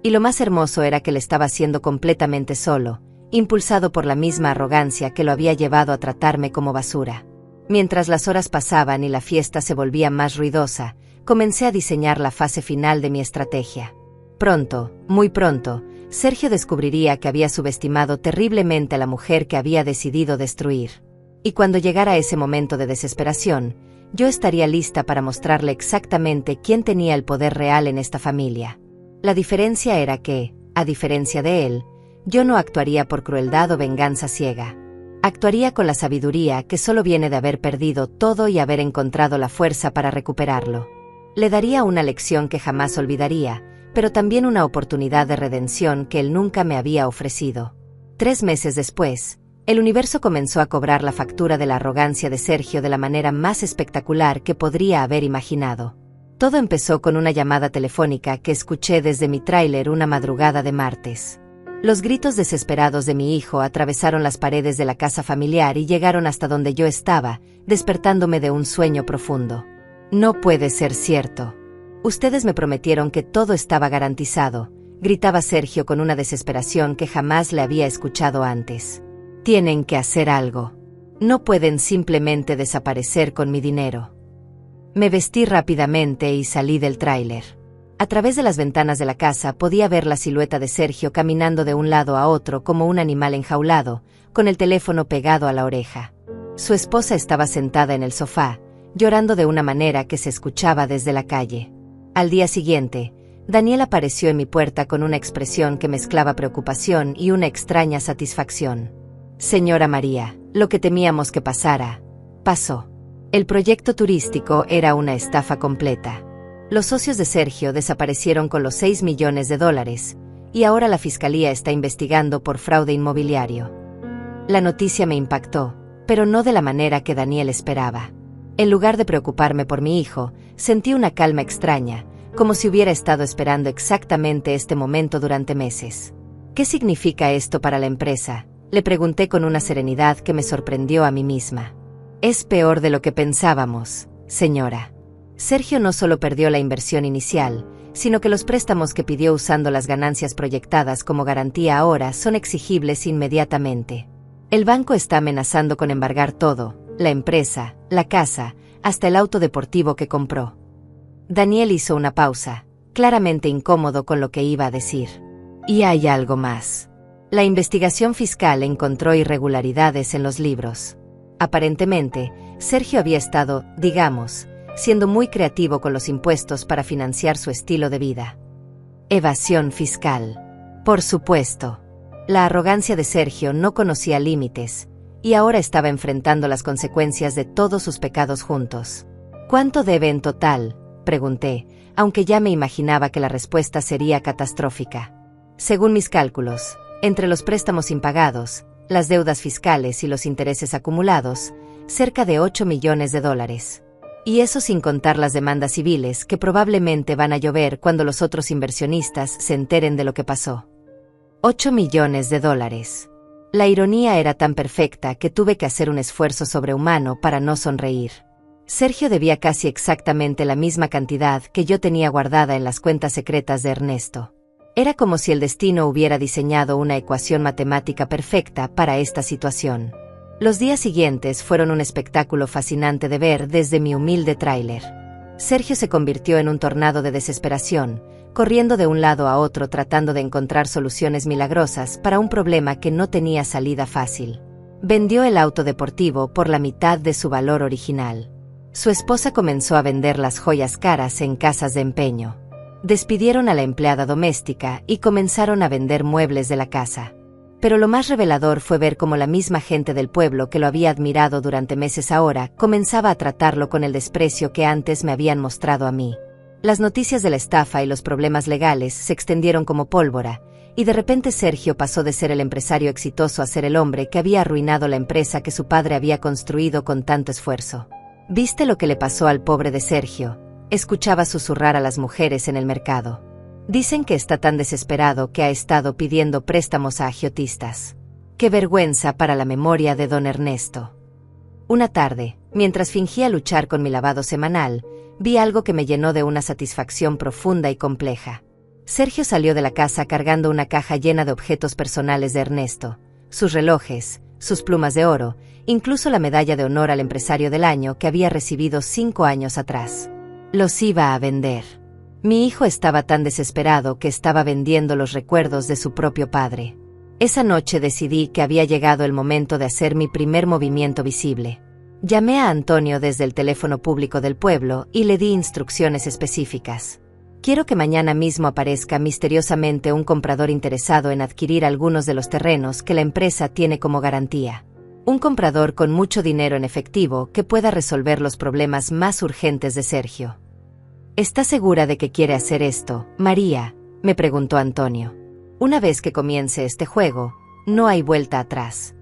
Y lo más hermoso era que le estaba haciendo completamente solo, impulsado por la misma arrogancia que lo había llevado a tratarme como basura. Mientras las horas pasaban y la fiesta se volvía más ruidosa, comencé a diseñar la fase final de mi estrategia. Pronto, muy pronto, Sergio descubriría que había subestimado terriblemente a la mujer que había decidido destruir. Y cuando llegara ese momento de desesperación, yo estaría lista para mostrarle exactamente quién tenía el poder real en esta familia. La diferencia era que, a diferencia de él, yo no actuaría por crueldad o venganza ciega. Actuaría con la sabiduría que solo viene de haber perdido todo y haber encontrado la fuerza para recuperarlo. Le daría una lección que jamás olvidaría, pero también una oportunidad de redención que él nunca me había ofrecido. 3 meses después, el universo comenzó a cobrar la factura de la arrogancia de Sergio de la manera más espectacular que podría haber imaginado. Todo empezó con una llamada telefónica que escuché desde mi tráiler una madrugada de martes. Los gritos desesperados de mi hijo atravesaron las paredes de la casa familiar y llegaron hasta donde yo estaba, despertándome de un sueño profundo. «No puede ser cierto. Ustedes me prometieron que todo estaba garantizado», gritaba Sergio con una desesperación que jamás le había escuchado antes. «Tienen que hacer algo. No pueden simplemente desaparecer con mi dinero. Me vestí rápidamente y salí del tráiler. A través de las ventanas de la casa podía ver la silueta de Sergio caminando de un lado a otro como un animal enjaulado, con el teléfono pegado a la oreja. Su esposa estaba sentada en el sofá, llorando de una manera que se escuchaba desde la calle. Al día siguiente, Daniel apareció en mi puerta con una expresión que mezclaba preocupación y una extraña satisfacción. Señora María, lo que temíamos que pasara, pasó. El proyecto turístico era una estafa completa. Los socios de Sergio desaparecieron con los 6 millones de dólares, y ahora la fiscalía está investigando por fraude inmobiliario. La noticia me impactó, pero no de la manera que Daniel esperaba. En lugar de preocuparme por mi hijo, sentí una calma extraña, como si hubiera estado esperando exactamente este momento durante meses. ¿Qué significa esto para la empresa?, le pregunté con una serenidad que me sorprendió a mí misma. Es peor de lo que pensábamos, señora. Sergio no solo perdió la inversión inicial, sino que los préstamos que pidió usando las ganancias proyectadas como garantía ahora son exigibles inmediatamente. El banco está amenazando con embargar todo, la empresa, la casa, hasta el auto deportivo que compró. Daniel hizo una pausa, claramente incómodo con lo que iba a decir. Y hay algo más. La investigación fiscal encontró irregularidades en los libros. Aparentemente, Sergio había estado, digamos, siendo muy creativo con los impuestos para financiar su estilo de vida. Evasión fiscal. Por supuesto. La arrogancia de Sergio no conocía límites, y ahora estaba enfrentando las consecuencias de todos sus pecados juntos. ¿Cuánto debe en total?, pregunté, aunque ya me imaginaba que la respuesta sería catastrófica. Según mis cálculos, entre los préstamos impagados, las deudas fiscales y los intereses acumulados, cerca de 8 millones de dólares. Y eso sin contar las demandas civiles que probablemente van a llover cuando los otros inversionistas se enteren de lo que pasó. 8 millones de dólares. La ironía era tan perfecta que tuve que hacer un esfuerzo sobrehumano para no sonreír. Sergio debía casi exactamente la misma cantidad que yo tenía guardada en las cuentas secretas de Ernesto. Era como si el destino hubiera diseñado una ecuación matemática perfecta para esta situación. Los días siguientes fueron un espectáculo fascinante de ver desde mi humilde tráiler. Sergio se convirtió en un tornado de desesperación, corriendo de un lado a otro tratando de encontrar soluciones milagrosas para un problema que no tenía salida fácil. Vendió el auto deportivo por la mitad de su valor original. Su esposa comenzó a vender las joyas caras en casas de empeño. Despidieron a la empleada doméstica y comenzaron a vender muebles de la casa. Pero lo más revelador fue ver cómo la misma gente del pueblo que lo había admirado durante meses ahora comenzaba a tratarlo con el desprecio que antes me habían mostrado a mí. Las noticias de la estafa y los problemas legales se extendieron como pólvora, y de repente Sergio pasó de ser el empresario exitoso a ser el hombre que había arruinado la empresa que su padre había construido con tanto esfuerzo. ¿Viste lo que le pasó al pobre de Sergio?, escuchaba susurrar a las mujeres en el mercado. Dicen que está tan desesperado que ha estado pidiendo préstamos a agiotistas. ¡Qué vergüenza para la memoria de don Ernesto! Una tarde, mientras fingía luchar con mi lavado semanal, vi algo que me llenó de una satisfacción profunda y compleja. Sergio salió de la casa cargando una caja llena de objetos personales de Ernesto, sus relojes, sus plumas de oro, incluso la medalla de honor al empresario del año que había recibido 5 años atrás. Los iba a vender. Mi hijo estaba tan desesperado que estaba vendiendo los recuerdos de su propio padre. Esa noche decidí que había llegado el momento de hacer mi primer movimiento visible. Llamé a Antonio desde el teléfono público del pueblo y le di instrucciones específicas. Quiero que mañana mismo aparezca misteriosamente un comprador interesado en adquirir algunos de los terrenos que la empresa tiene como garantía. Un comprador con mucho dinero en efectivo que pueda resolver los problemas más urgentes de Sergio. ¿Está segura de que quiere hacer esto, María?, me preguntó Antonio. Una vez que comience este juego, no hay vuelta atrás.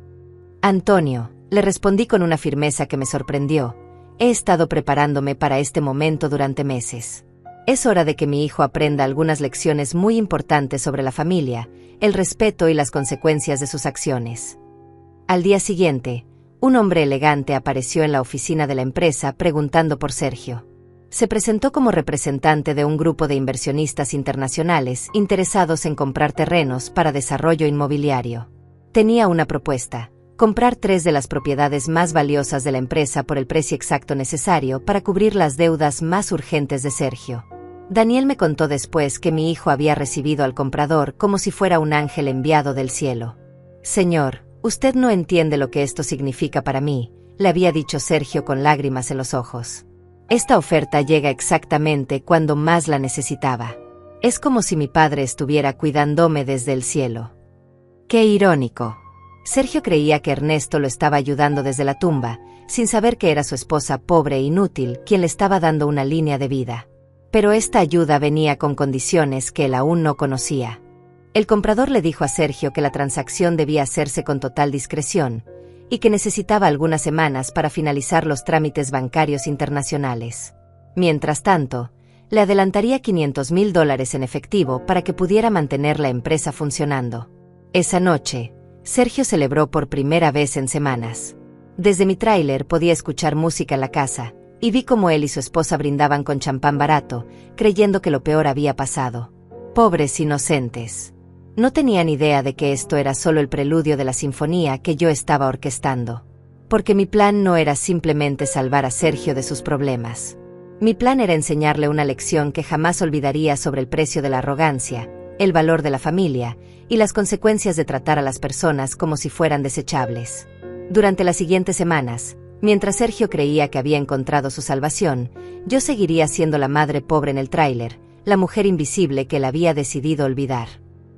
Antonio, le respondí con una firmeza que me sorprendió, he estado preparándome para este momento durante meses. Es hora de que mi hijo aprenda algunas lecciones muy importantes sobre la familia, el respeto y las consecuencias de sus acciones. Al día siguiente, un hombre elegante apareció en la oficina de la empresa preguntando por Sergio. Se presentó como representante de un grupo de inversionistas internacionales interesados en comprar terrenos para desarrollo inmobiliario. Tenía una propuesta: comprar 3 de las propiedades más valiosas de la empresa por el precio exacto necesario para cubrir las deudas más urgentes de Sergio. Daniel me contó después que mi hijo había recibido al comprador como si fuera un ángel enviado del cielo. «Señor, usted no entiende lo que esto significa para mí», le había dicho Sergio con lágrimas en los ojos. «Esta oferta llega exactamente cuando más la necesitaba. Es como si mi padre estuviera cuidándome desde el cielo». ¡Qué irónico! Sergio creía que Ernesto lo estaba ayudando desde la tumba, sin saber que era su esposa pobre e inútil quien le estaba dando una línea de vida. Pero esta ayuda venía con condiciones que él aún no conocía. El comprador le dijo a Sergio que la transacción debía hacerse con total discreción y que necesitaba algunas semanas para finalizar los trámites bancarios internacionales. Mientras tanto, le adelantaría $500,000 en efectivo para que pudiera mantener la empresa funcionando. Esa noche, Sergio celebró por primera vez en semanas. Desde mi tráiler podía escuchar música en la casa, y vi cómo él y su esposa brindaban con champán barato, creyendo que lo peor había pasado. Pobres inocentes. No tenían idea de que esto era solo el preludio de la sinfonía que yo estaba orquestando. Porque mi plan no era simplemente salvar a Sergio de sus problemas. Mi plan era enseñarle una lección que jamás olvidaría sobre el precio de la arrogancia, el valor de la familia y las consecuencias de tratar a las personas como si fueran desechables. Durante las siguientes semanas, mientras Sergio creía que había encontrado su salvación, yo seguiría siendo la madre pobre en el tráiler, la mujer invisible que él había decidido olvidar.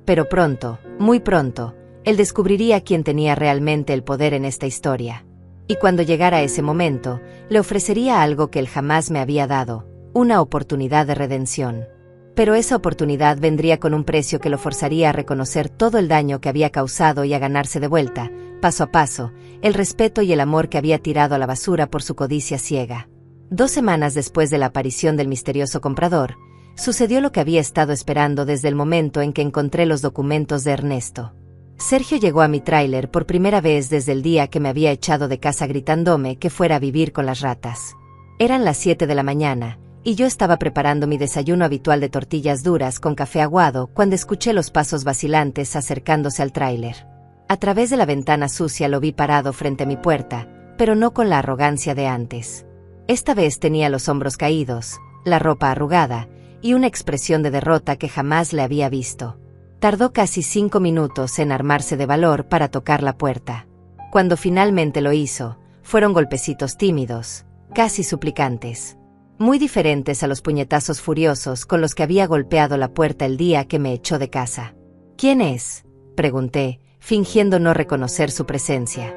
Pero pronto, muy pronto, él descubriría quién tenía realmente el poder en esta historia. Y cuando llegara ese momento, le ofrecería algo que él jamás me había dado, una oportunidad de redención. Pero esa oportunidad vendría con un precio que lo forzaría a reconocer todo el daño que había causado y a ganarse de vuelta, paso a paso, el respeto y el amor que había tirado a la basura por su codicia ciega. 2 semanas después de la aparición del misterioso comprador, sucedió lo que había estado esperando desde el momento en que encontré los documentos de Ernesto. Sergio llegó a mi tráiler por primera vez desde el día que me había echado de casa gritándome que fuera a vivir con las ratas. Eran las 7 de la mañana, y yo estaba preparando mi desayuno habitual de tortillas duras con café aguado cuando escuché los pasos vacilantes acercándose al tráiler. A través de la ventana sucia lo vi parado frente a mi puerta, pero no con la arrogancia de antes. Esta vez tenía los hombros caídos, la ropa arrugada, y una expresión de derrota que jamás le había visto. Tardó casi 5 minutos en armarse de valor para tocar la puerta. Cuando finalmente lo hizo, fueron golpecitos tímidos, casi suplicantes. Muy diferentes a los puñetazos furiosos con los que había golpeado la puerta el día que me echó de casa. «¿Quién es?», pregunté, fingiendo no reconocer su presencia.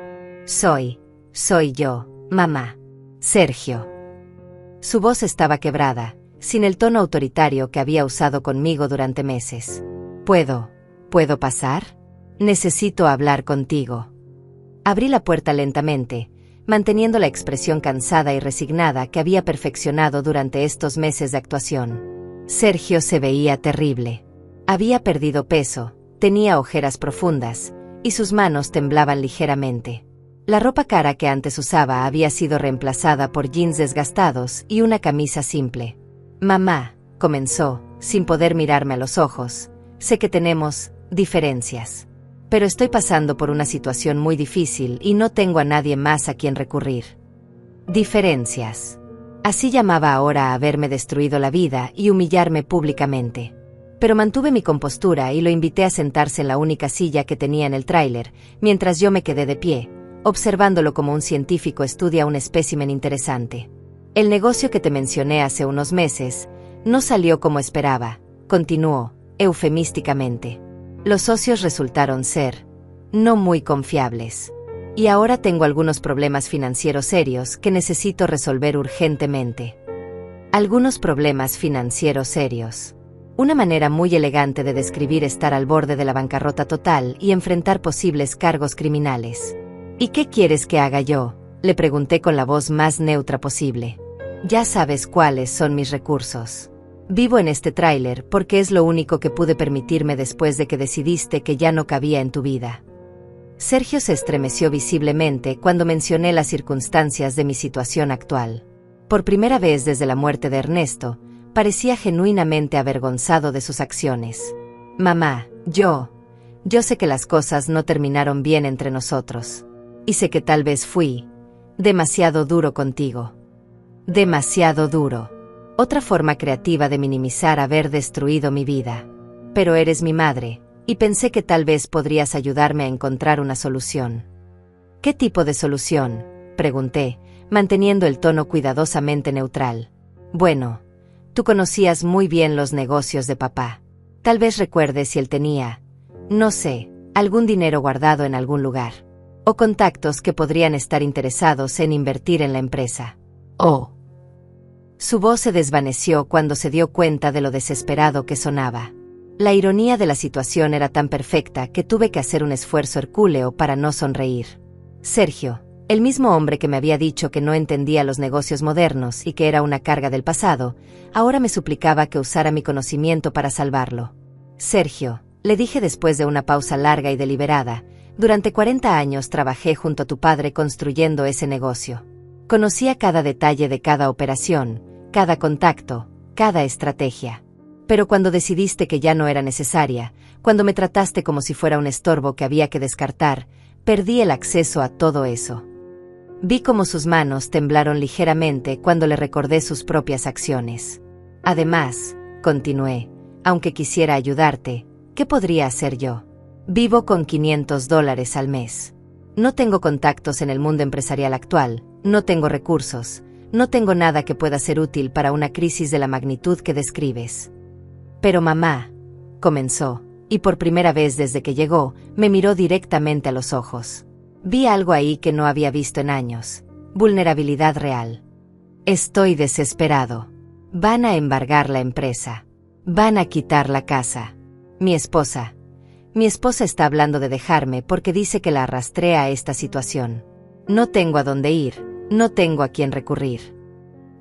Soy yo, mamá. Sergio». Su voz estaba quebrada, sin el tono autoritario que había usado conmigo durante meses. ¿Puedo pasar? Necesito hablar contigo». Abrí la puerta lentamente, manteniendo la expresión cansada y resignada que había perfeccionado durante estos meses de actuación. Sergio se veía terrible. Había perdido peso, tenía ojeras profundas, y sus manos temblaban ligeramente. La ropa cara que antes usaba había sido reemplazada por jeans desgastados y una camisa simple. «Mamá», comenzó, sin poder mirarme a los ojos, «sé que tenemos diferencias. Pero estoy pasando por una situación muy difícil y no tengo a nadie más a quien recurrir». Diferencias. Así llamaba ahora a haberme destruido la vida y humillarme públicamente. Pero mantuve mi compostura y lo invité a sentarse en la única silla que tenía en el tráiler, mientras yo me quedé de pie, observándolo como un científico estudia un espécimen interesante. «El negocio que te mencioné hace unos meses no salió como esperaba», continuó, eufemísticamente. «Los socios resultaron ser no muy confiables. Y ahora tengo algunos problemas financieros serios que necesito resolver urgentemente». Algunos problemas financieros serios. Una manera muy elegante de describir estar al borde de la bancarrota total y enfrentar posibles cargos criminales. «¿Y qué quieres que haga yo?», le pregunté con la voz más neutra posible. «Ya sabes cuáles son mis recursos. Vivo en este tráiler porque es lo único que pude permitirme después de que decidiste que ya no cabía en tu vida». Sergio se estremeció visiblemente cuando mencioné las circunstancias de mi situación actual. Por primera vez desde la muerte de Ernesto, parecía genuinamente avergonzado de sus acciones. «Mamá, yo sé que las cosas no terminaron bien entre nosotros. Y sé que tal vez fui demasiado duro contigo. Demasiado duro. Otra forma creativa de minimizar haber destruido mi vida. Pero eres mi madre, y pensé que tal vez podrías ayudarme a encontrar una solución. ¿Qué tipo de solución?, pregunté, manteniendo el tono cuidadosamente neutral. Bueno, tú conocías muy bien los negocios de papá. Tal vez recuerdes si él tenía, no sé, algún dinero guardado en algún lugar. O contactos que podrían estar interesados en invertir en la empresa. Oh. Su voz se desvaneció cuando se dio cuenta de lo desesperado que sonaba. La ironía de la situación era tan perfecta que tuve que hacer un esfuerzo hercúleo para no sonreír. Sergio, el mismo hombre que me había dicho que no entendía los negocios modernos y que era una carga del pasado, ahora me suplicaba que usara mi conocimiento para salvarlo. Sergio, le dije después de una pausa larga y deliberada, durante 40 años trabajé junto a tu padre construyendo ese negocio. Conocía cada detalle de cada operación, cada contacto, cada estrategia. Pero cuando decidiste que ya no era necesaria, cuando me trataste como si fuera un estorbo que había que descartar, perdí el acceso a todo eso. Vi cómo sus manos temblaron ligeramente cuando le recordé sus propias acciones. Además, continué, aunque quisiera ayudarte, ¿qué podría hacer yo? Vivo con $500 al mes. No tengo contactos en el mundo empresarial actual, no tengo recursos, no tengo nada que pueda ser útil para una crisis de la magnitud que describes. Pero mamá, comenzó, y por primera vez desde que llegó, me miró directamente a los ojos. Vi algo ahí que no había visto en años. Vulnerabilidad real. Estoy desesperado. Van a embargar la empresa. Van a quitar la casa. Mi esposa está hablando de dejarme porque dice que la arrastré a esta situación. No tengo a dónde ir, no tengo a quién recurrir.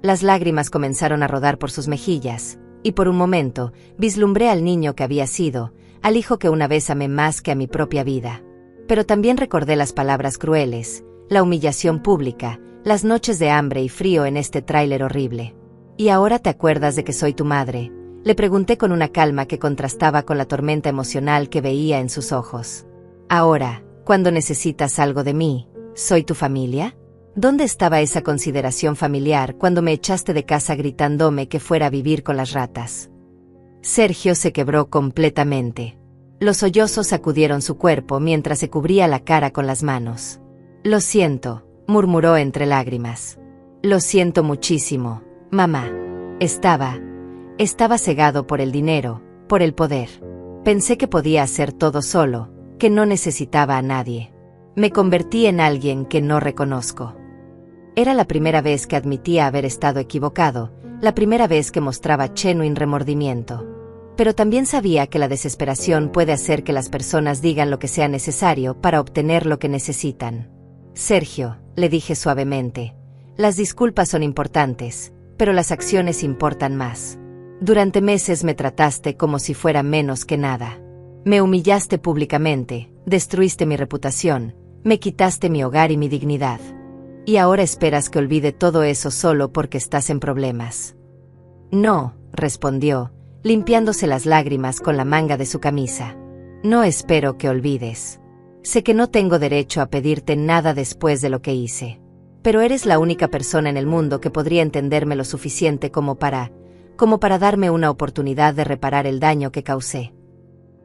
Las lágrimas comenzaron a rodar por sus mejillas, y por un momento, vislumbré al niño que había sido, al hijo que una vez amé más que a mi propia vida. Pero también recordé las palabras crueles, la humillación pública, las noches de hambre y frío en este tráiler horrible. ¿Y ahora te acuerdas de que soy tu madre?, le pregunté con una calma que contrastaba con la tormenta emocional que veía en sus ojos. Ahora, cuando necesitas algo de mí, ¿soy tu familia? ¿Dónde estaba esa consideración familiar cuando me echaste de casa gritándome que fuera a vivir con las ratas? Sergio se quebró completamente. Los sollozos sacudieron su cuerpo mientras se cubría la cara con las manos. Lo siento, murmuró entre lágrimas. Lo siento muchísimo, mamá. Estaba cegado por el dinero, por el poder. Pensé que podía hacer todo solo, que no necesitaba a nadie. Me convertí en alguien que no reconozco. Era la primera vez que admitía haber estado equivocado, la primera vez que mostraba genuino remordimiento. Pero también sabía que la desesperación puede hacer que las personas digan lo que sea necesario para obtener lo que necesitan. Sergio, le dije suavemente, las disculpas son importantes, pero las acciones importan más. Durante meses me trataste como si fuera menos que nada. Me humillaste públicamente, destruiste mi reputación, me quitaste mi hogar y mi dignidad. Y ahora esperas que olvide todo eso solo porque estás en problemas. No, respondió, limpiándose las lágrimas con la manga de su camisa. No espero que olvides. Sé que no tengo derecho a pedirte nada después de lo que hice. Pero eres la única persona en el mundo que podría entenderme lo suficiente como para darme una oportunidad de reparar el daño que causé.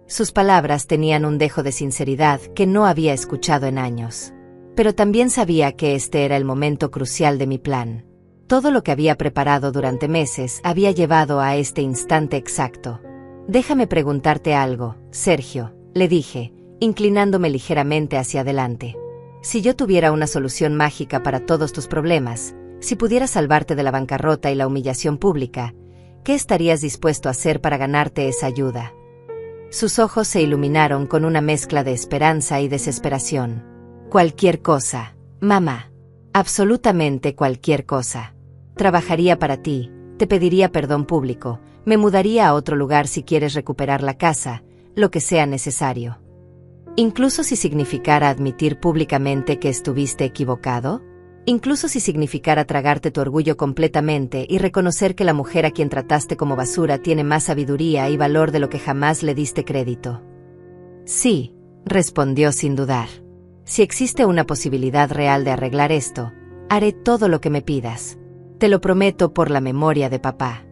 Sus palabras tenían un dejo de sinceridad que no había escuchado en años. Pero también sabía que este era el momento crucial de mi plan. Todo lo que había preparado durante meses había llevado a este instante exacto. Déjame preguntarte algo, Sergio, le dije, inclinándome ligeramente hacia adelante. Si yo tuviera una solución mágica para todos tus problemas, si pudiera salvarte de la bancarrota y la humillación pública, ¿qué estarías dispuesto a hacer para ganarte esa ayuda? Sus ojos se iluminaron con una mezcla de esperanza y desesperación. Cualquier cosa, mamá. Absolutamente cualquier cosa. Trabajaría para ti, te pediría perdón público, me mudaría a otro lugar si quieres recuperar la casa, lo que sea necesario. Incluso si significara admitir públicamente que estuviste equivocado. Incluso si significara tragarte tu orgullo completamente y reconocer que la mujer a quien trataste como basura tiene más sabiduría y valor de lo que jamás le diste crédito. Sí, respondió sin dudar. Si existe una posibilidad real de arreglar esto, haré todo lo que me pidas. Te lo prometo por la memoria de papá.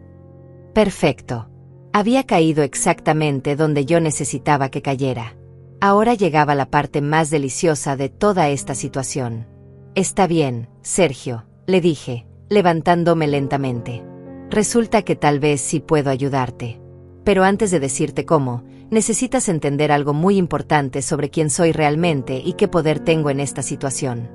Perfecto. Había caído exactamente donde yo necesitaba que cayera. Ahora llegaba la parte más deliciosa de toda esta situación. Está bien, Sergio, le dije, levantándome lentamente. Resulta que tal vez sí puedo ayudarte. Pero antes de decirte cómo, necesitas entender algo muy importante sobre quién soy realmente y qué poder tengo en esta situación.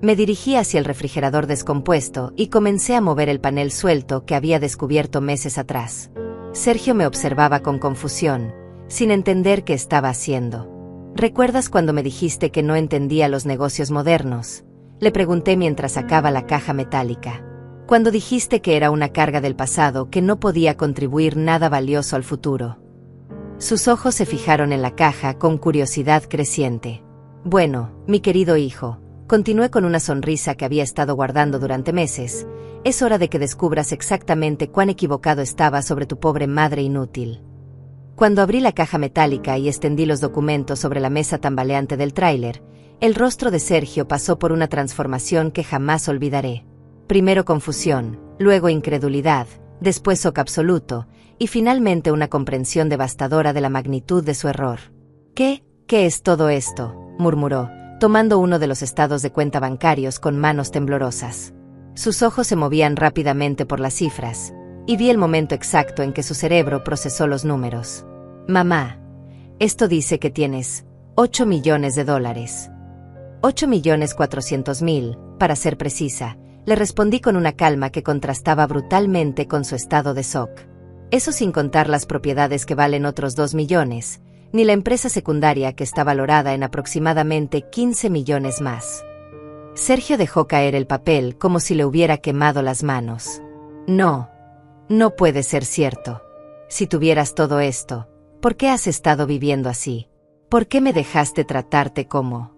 Me dirigí hacia el refrigerador descompuesto y comencé a mover el panel suelto que había descubierto meses atrás. Sergio me observaba con confusión, sin entender qué estaba haciendo. ¿Recuerdas cuando me dijiste que no entendía los negocios modernos? Le pregunté mientras sacaba la caja metálica. Cuando dijiste que era una carga del pasado que no podía contribuir nada valioso al futuro. Sus ojos se fijaron en la caja con curiosidad creciente. Bueno, mi querido hijo, continué con una sonrisa que había estado guardando durante meses, es hora de que descubras exactamente cuán equivocado estaba sobre tu pobre madre inútil. Cuando abrí la caja metálica y extendí los documentos sobre la mesa tambaleante del tráiler, el rostro de Sergio pasó por una transformación que jamás olvidaré. Primero confusión, luego incredulidad, después shock absoluto, y finalmente una comprensión devastadora de la magnitud de su error. ¿Qué es todo esto?, murmuró, tomando uno de los estados de cuenta bancarios con manos temblorosas. Sus ojos se movían rápidamente por las cifras, y vi el momento exacto en que su cerebro procesó los números. Mamá, esto dice que tienes $8 millones. 8.400.000, para ser precisa, le respondí con una calma que contrastaba brutalmente con su estado de shock. Eso sin contar las propiedades que valen otros 2 millones, ni la empresa secundaria que está valorada en aproximadamente 15 millones más. Sergio dejó caer el papel como si le hubiera quemado las manos. No puede ser cierto. Si tuvieras todo esto, ¿por qué has estado viviendo así? ¿Por qué me dejaste tratarte como...?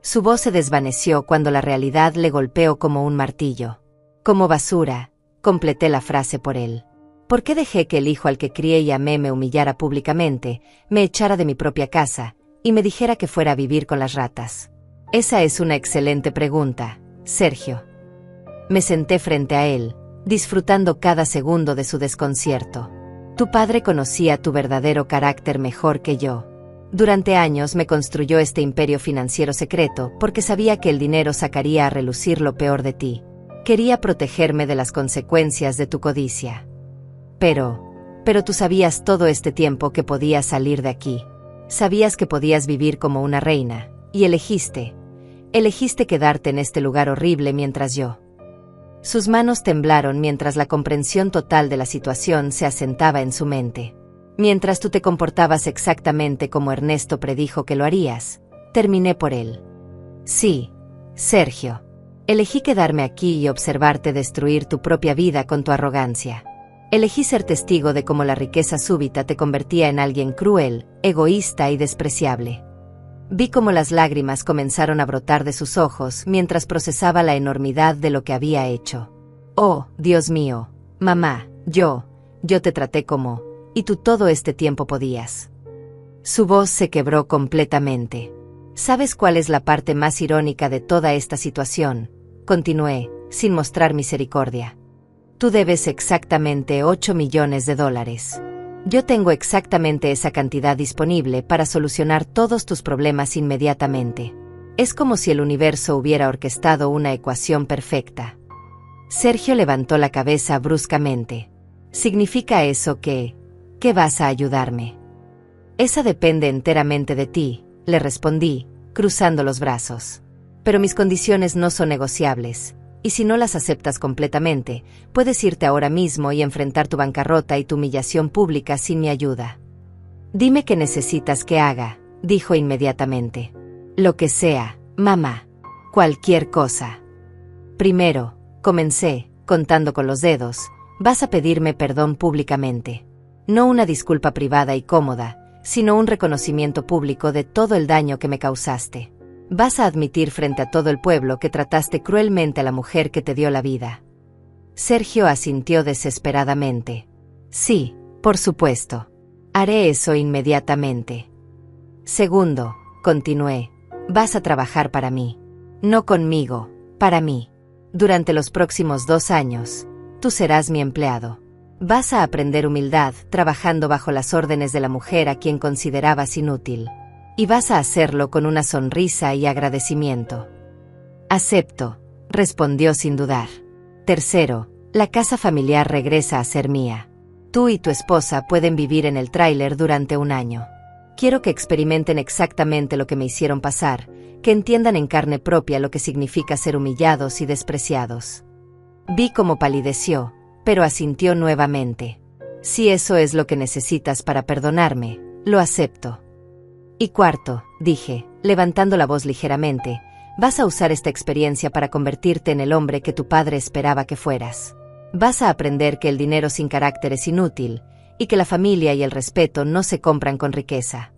Su voz se desvaneció cuando la realidad le golpeó como un martillo. Como basura, completé la frase por él. ¿Por qué dejé que el hijo al que crié y amé me humillara públicamente, me echara de mi propia casa, y me dijera que fuera a vivir con las ratas? Esa es una excelente pregunta, Sergio. Me senté frente a él, disfrutando cada segundo de su desconcierto. Tu padre conocía tu verdadero carácter mejor que yo. Durante años me construyó este imperio financiero secreto porque sabía que el dinero sacaría a relucir lo peor de ti. Quería protegerme de las consecuencias de tu codicia. Pero tú sabías todo este tiempo que podías salir de aquí. Sabías que podías vivir como una reina, y elegiste quedarte en este lugar horrible mientras yo. Sus manos temblaron mientras la comprensión total de la situación se asentaba en su mente. Mientras tú te comportabas exactamente como Ernesto predijo que lo harías, terminé por él. Sí, Sergio. Elegí quedarme aquí y observarte destruir tu propia vida con tu arrogancia. Elegí ser testigo de cómo la riqueza súbita te convertía en alguien cruel, egoísta y despreciable. Vi cómo las lágrimas comenzaron a brotar de sus ojos mientras procesaba la enormidad de lo que había hecho. Oh, Dios mío, mamá, yo te traté como, y tú todo este tiempo podías. Su voz se quebró completamente. ¿Sabes cuál es la parte más irónica de toda esta situación?, continué, sin mostrar misericordia. Tú debes exactamente $8 millones. Yo tengo exactamente esa cantidad disponible para solucionar todos tus problemas inmediatamente. Es como si el universo hubiera orquestado una ecuación perfecta. Sergio levantó la cabeza bruscamente. ¿Significa eso que vas a ayudarme? Esa depende enteramente de ti, le respondí, cruzando los brazos. Pero mis condiciones no son negociables. Y si no las aceptas completamente, puedes irte ahora mismo y enfrentar tu bancarrota y tu humillación pública sin mi ayuda. Dime qué necesitas que haga, dijo inmediatamente. Lo que sea, mamá. Cualquier cosa. Primero, comencé, contando con los dedos, vas a pedirme perdón públicamente. No una disculpa privada y cómoda, sino un reconocimiento público de todo el daño que me causaste. Vas a admitir frente a todo el pueblo que trataste cruelmente a la mujer que te dio la vida. Sergio asintió desesperadamente. Sí, por supuesto. Haré eso inmediatamente. Segundo, continué, Vas a trabajar para mí. No conmigo, para mí. Durante los próximos 2 años, tú serás mi empleado. Vas a aprender humildad trabajando bajo las órdenes de la mujer a quien considerabas inútil. Y vas a hacerlo con una sonrisa y agradecimiento. Acepto, respondió sin dudar. Tercero, la casa familiar regresa a ser mía. Tú y tu esposa pueden vivir en el tráiler durante 1 año. Quiero que experimenten exactamente lo que me hicieron pasar, que entiendan en carne propia lo que significa ser humillados y despreciados. Vi cómo palideció, pero asintió nuevamente. Si eso es lo que necesitas para perdonarme, lo acepto. Y cuarto, dije, levantando la voz ligeramente, vas a usar esta experiencia para convertirte en el hombre que tu padre esperaba que fueras. Vas a aprender que el dinero sin carácter es inútil, y que la familia y el respeto no se compran con riqueza.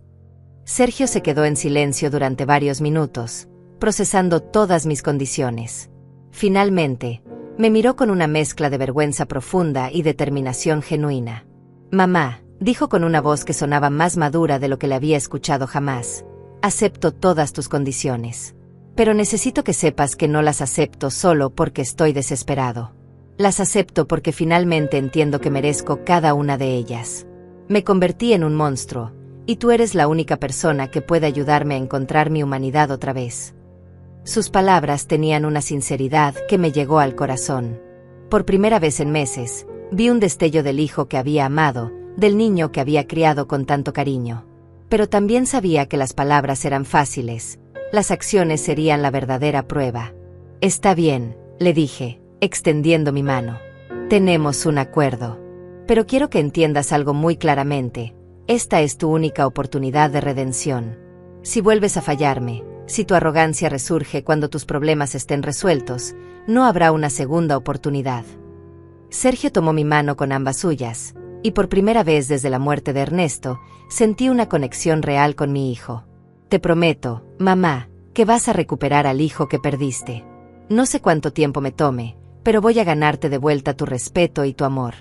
Sergio se quedó en silencio durante varios minutos, procesando todas mis condiciones. Finalmente, me miró con una mezcla de vergüenza profunda y determinación genuina. Mamá, dijo con una voz que sonaba más madura de lo que le había escuchado jamás, acepto todas tus condiciones. Pero necesito que sepas que no las acepto solo porque estoy desesperado. Las acepto porque finalmente entiendo que merezco cada una de ellas. Me convertí en un monstruo, y tú eres la única persona que puede ayudarme a encontrar mi humanidad otra vez. Sus palabras tenían una sinceridad que me llegó al corazón. Por primera vez en meses, vi un destello del hijo que había amado, del niño que había criado con tanto cariño. Pero también sabía que las palabras eran fáciles, las acciones serían la verdadera prueba. Está bien, le dije, extendiendo mi mano. Tenemos un acuerdo. Pero quiero que entiendas algo muy claramente. Esta es tu única oportunidad de redención. Si vuelves a fallarme, si tu arrogancia resurge cuando tus problemas estén resueltos, no habrá una segunda oportunidad. Sergio tomó mi mano con ambas suyas, y por primera vez desde la muerte de Ernesto, sentí una conexión real con mi hijo. Te prometo, mamá, que vas a recuperar al hijo que perdiste. No sé cuánto tiempo me tome, pero voy a ganarte de vuelta tu respeto y tu amor.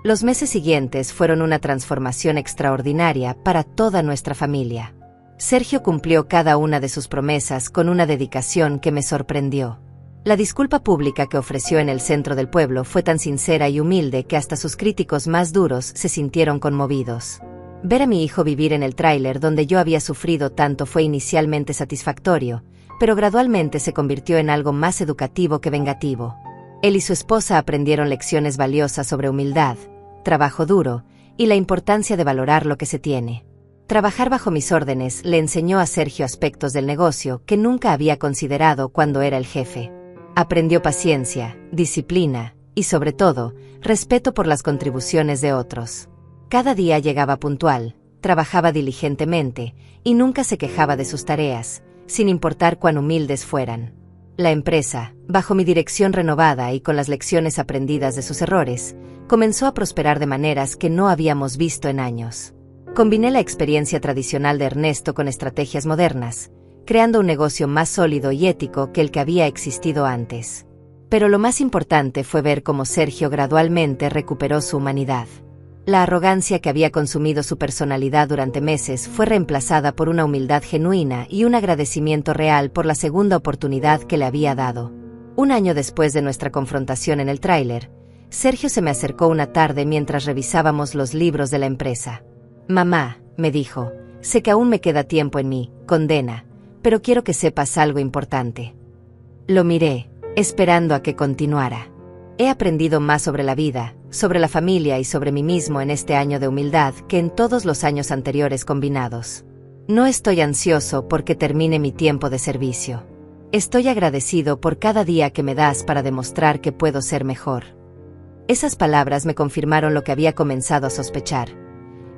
Los meses siguientes fueron una transformación extraordinaria para toda nuestra familia. Sergio cumplió cada una de sus promesas con una dedicación que me sorprendió. La disculpa pública que ofreció en el centro del pueblo fue tan sincera y humilde que hasta sus críticos más duros se sintieron conmovidos. Ver a mi hijo vivir en el tráiler donde yo había sufrido tanto fue inicialmente satisfactorio, pero gradualmente se convirtió en algo más educativo que vengativo. Él y su esposa aprendieron lecciones valiosas sobre humildad, trabajo duro y la importancia de valorar lo que se tiene. Trabajar bajo mis órdenes le enseñó a Sergio aspectos del negocio que nunca había considerado cuando era el jefe. Aprendió paciencia, disciplina y, sobre todo, respeto por las contribuciones de otros. Cada día llegaba puntual, trabajaba diligentemente y nunca se quejaba de sus tareas, sin importar cuán humildes fueran. La empresa, bajo mi dirección renovada y con las lecciones aprendidas de sus errores, comenzó a prosperar de maneras que no habíamos visto en años. Combiné la experiencia tradicional de Ernesto con estrategias modernas, creando un negocio más sólido y ético que el que había existido antes. Pero lo más importante fue ver cómo Sergio gradualmente recuperó su humanidad. La arrogancia que había consumido su personalidad durante meses fue reemplazada por una humildad genuina y un agradecimiento real por la segunda oportunidad que le había dado. 1 año después de nuestra confrontación en el tráiler, Sergio se me acercó una tarde mientras revisábamos los libros de la empresa. Mamá, me dijo, sé que aún me queda tiempo en mi condena, pero quiero que sepas algo importante. Lo miré, esperando a que continuara. He aprendido más sobre la vida, sobre la familia y sobre mí mismo en este año de humildad que en todos los años anteriores combinados. No estoy ansioso porque termine mi tiempo de servicio. Estoy agradecido por cada día que me das para demostrar que puedo ser mejor. Esas palabras me confirmaron lo que había comenzado a sospechar.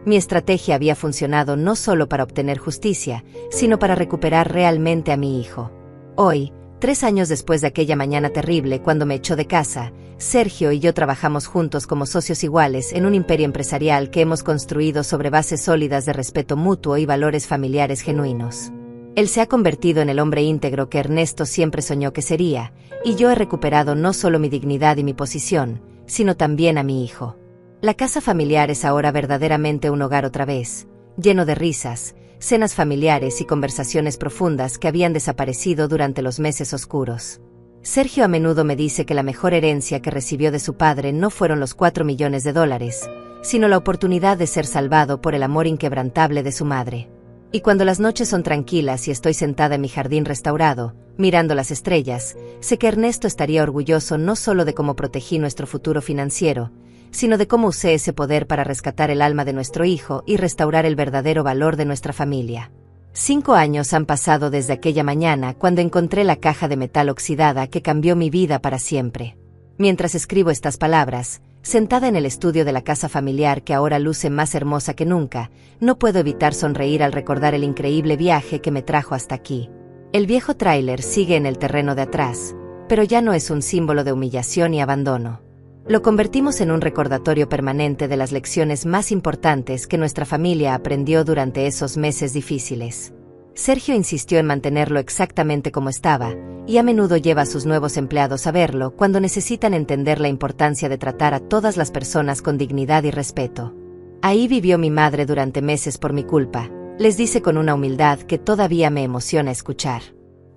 Mi estrategia había funcionado no solo para obtener justicia, sino para recuperar realmente a mi hijo. Hoy, 3 años después de aquella mañana terrible cuando me echó de casa, Sergio y yo trabajamos juntos como socios iguales en un imperio empresarial que hemos construido sobre bases sólidas de respeto mutuo y valores familiares genuinos. Él se ha convertido en el hombre íntegro que Ernesto siempre soñó que sería, y yo he recuperado no solo mi dignidad y mi posición, sino también a mi hijo. La casa familiar es ahora verdaderamente un hogar otra vez, lleno de risas, cenas familiares y conversaciones profundas que habían desaparecido durante los meses oscuros. Sergio a menudo me dice que la mejor herencia que recibió de su padre no fueron los 4 millones de dólares, sino la oportunidad de ser salvado por el amor inquebrantable de su madre. Y cuando las noches son tranquilas y estoy sentada en mi jardín restaurado, mirando las estrellas, sé que Ernesto estaría orgulloso no solo de cómo protegí nuestro futuro financiero, sino de cómo usé ese poder para rescatar el alma de nuestro hijo y restaurar el verdadero valor de nuestra familia. 5 años han pasado desde aquella mañana cuando encontré la caja de metal oxidada que cambió mi vida para siempre. Mientras escribo estas palabras, sentada en el estudio de la casa familiar que ahora luce más hermosa que nunca, no puedo evitar sonreír al recordar el increíble viaje que me trajo hasta aquí. El viejo tráiler sigue en el terreno de atrás, pero ya no es un símbolo de humillación y abandono. Lo convertimos en un recordatorio permanente de las lecciones más importantes que nuestra familia aprendió durante esos meses difíciles. Sergio insistió en mantenerlo exactamente como estaba, y a menudo lleva a sus nuevos empleados a verlo cuando necesitan entender la importancia de tratar a todas las personas con dignidad y respeto. Ahí vivió mi madre durante meses por mi culpa, les dice con una humildad que todavía me emociona escuchar.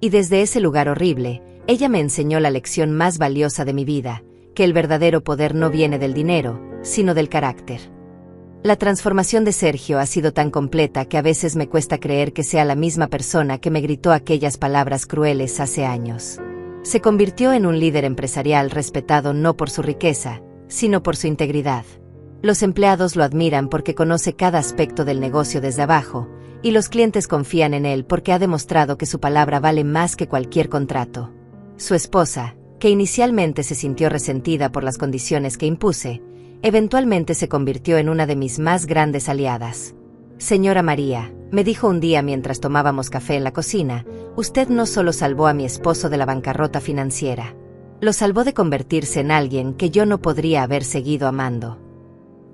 Y desde ese lugar horrible, ella me enseñó la lección más valiosa de mi vida, que el verdadero poder no viene del dinero, sino del carácter. La transformación de Sergio ha sido tan completa que a veces me cuesta creer que sea la misma persona que me gritó aquellas palabras crueles hace años. Se convirtió en un líder empresarial respetado no por su riqueza, sino por su integridad. Los empleados lo admiran porque conoce cada aspecto del negocio desde abajo, y los clientes confían en él porque ha demostrado que su palabra vale más que cualquier contrato. Su esposa, que inicialmente se sintió resentida por las condiciones que impuse, eventualmente se convirtió en una de mis más grandes aliadas. Señora María, me dijo un día mientras tomábamos café en la cocina, usted no solo salvó a mi esposo de la bancarrota financiera, lo salvó de convertirse en alguien que yo no podría haber seguido amando.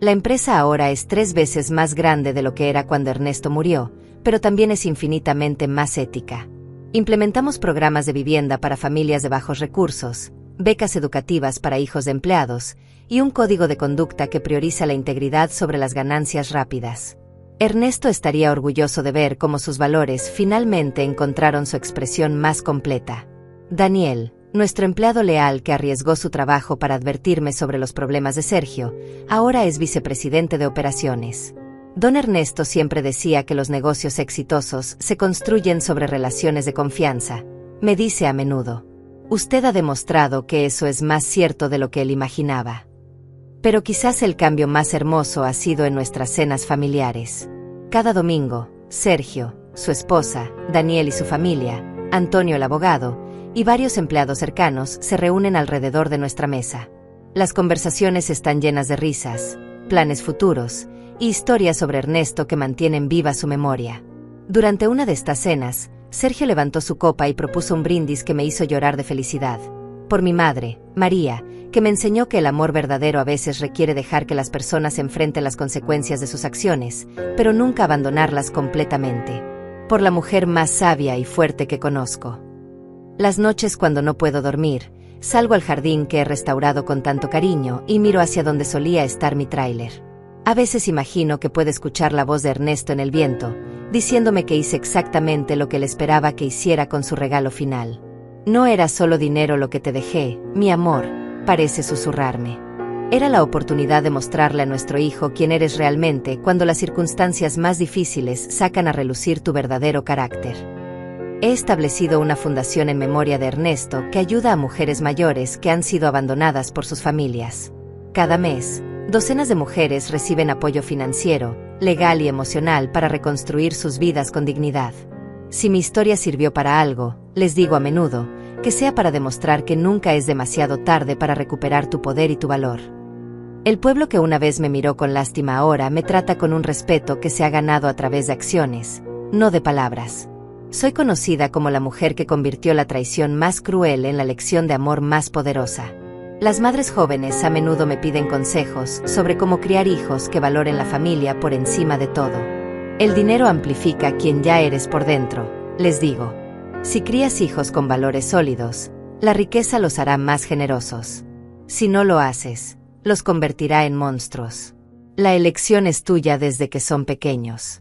La empresa ahora es 3 veces más grande de lo que era cuando Ernesto murió, pero también es infinitamente más ética. Implementamos programas de vivienda para familias de bajos recursos, becas educativas para hijos de empleados, y un código de conducta que prioriza la integridad sobre las ganancias rápidas. Ernesto estaría orgulloso de ver cómo sus valores finalmente encontraron su expresión más completa. Daniel, nuestro empleado leal que arriesgó su trabajo para advertirme sobre los problemas de Sergio, ahora es vicepresidente de operaciones. Don Ernesto siempre decía que los negocios exitosos se construyen sobre relaciones de confianza. Me dice a menudo, usted ha demostrado que eso es más cierto de lo que él imaginaba. Pero quizás el cambio más hermoso ha sido en nuestras cenas familiares. Cada domingo, Sergio, su esposa, Daniel y su familia, Antonio el abogado, y varios empleados cercanos se reúnen alrededor de nuestra mesa. Las conversaciones están llenas de risas, planes futuros, y historias sobre Ernesto que mantienen viva su memoria. Durante una de estas cenas, Sergio levantó su copa y propuso un brindis que me hizo llorar de felicidad. Por mi madre, María, que me enseñó que el amor verdadero a veces requiere dejar que las personas enfrenten las consecuencias de sus acciones, pero nunca abandonarlas completamente. Por la mujer más sabia y fuerte que conozco. Las noches cuando no puedo dormir, salgo al jardín que he restaurado con tanto cariño y miro hacia donde solía estar mi tráiler. A veces imagino que puedo escuchar la voz de Ernesto en el viento, diciéndome que hice exactamente lo que él esperaba que hiciera con su regalo final. No era solo dinero lo que te dejé, mi amor, parece susurrarme. Era la oportunidad de mostrarle a nuestro hijo quién eres realmente cuando las circunstancias más difíciles sacan a relucir tu verdadero carácter. He establecido una fundación en memoria de Ernesto que ayuda a mujeres mayores que han sido abandonadas por sus familias. Cada mes, docenas de mujeres reciben apoyo financiero, legal y emocional para reconstruir sus vidas con dignidad. Si mi historia sirvió para algo, les digo a menudo, que sea para demostrar que nunca es demasiado tarde para recuperar tu poder y tu valor. El pueblo que una vez me miró con lástima ahora me trata con un respeto que se ha ganado a través de acciones, no de palabras. Soy conocida como la mujer que convirtió la traición más cruel en la lección de amor más poderosa. Las madres jóvenes a menudo me piden consejos sobre cómo criar hijos que valoren la familia por encima de todo. El dinero amplifica quien ya eres por dentro, les digo. Si crías hijos con valores sólidos, la riqueza los hará más generosos. Si no lo haces, los convertirá en monstruos. La elección es tuya desde que son pequeños.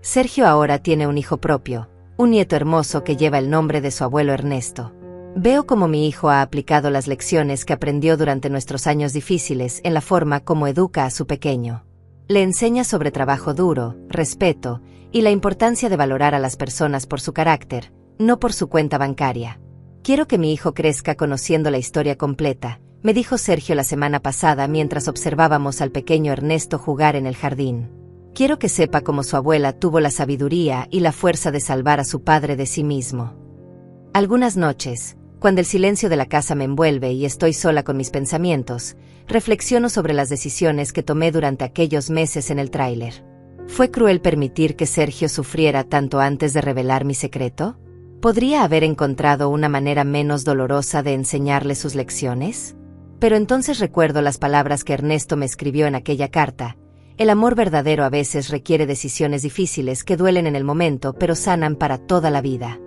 Sergio ahora tiene un hijo propio, un nieto hermoso que lleva el nombre de su abuelo Ernesto. Veo cómo mi hijo ha aplicado las lecciones que aprendió durante nuestros años difíciles en la forma como educa a su pequeño. Le enseña sobre trabajo duro, respeto y la importancia de valorar a las personas por su carácter, no por su cuenta bancaria. Quiero que mi hijo crezca conociendo la historia completa, me dijo Sergio la semana pasada mientras observábamos al pequeño Ernesto jugar en el jardín. Quiero que sepa cómo su abuela tuvo la sabiduría y la fuerza de salvar a su padre de sí mismo. Algunas noches, cuando el silencio de la casa me envuelve y estoy sola con mis pensamientos, reflexiono sobre las decisiones que tomé durante aquellos meses en el tráiler. ¿Fue cruel permitir que Sergio sufriera tanto antes de revelar mi secreto? ¿Podría haber encontrado una manera menos dolorosa de enseñarle sus lecciones? Pero entonces recuerdo las palabras que Ernesto me escribió en aquella carta. El amor verdadero a veces requiere decisiones difíciles que duelen en el momento pero sanan para toda la vida.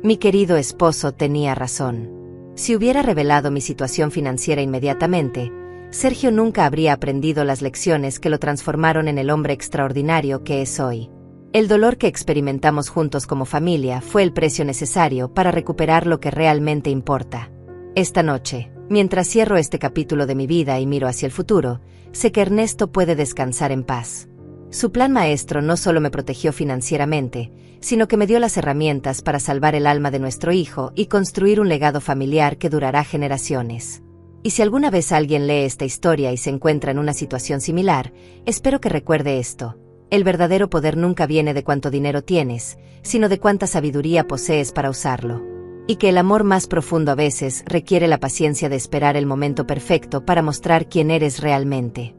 Mi querido esposo tenía razón. Si hubiera revelado mi situación financiera inmediatamente, Sergio nunca habría aprendido las lecciones que lo transformaron en el hombre extraordinario que es hoy. El dolor que experimentamos juntos como familia fue el precio necesario para recuperar lo que realmente importa. Esta noche, mientras cierro este capítulo de mi vida y miro hacia el futuro, sé que Ernesto puede descansar en paz. Su plan maestro no solo me protegió financieramente, sino que me dio las herramientas para salvar el alma de nuestro hijo y construir un legado familiar que durará generaciones. Y si alguna vez alguien lee esta historia y se encuentra en una situación similar, espero que recuerde esto. El verdadero poder nunca viene de cuánto dinero tienes, sino de cuánta sabiduría posees para usarlo. Y que el amor más profundo a veces requiere la paciencia de esperar el momento perfecto para mostrar quién eres realmente.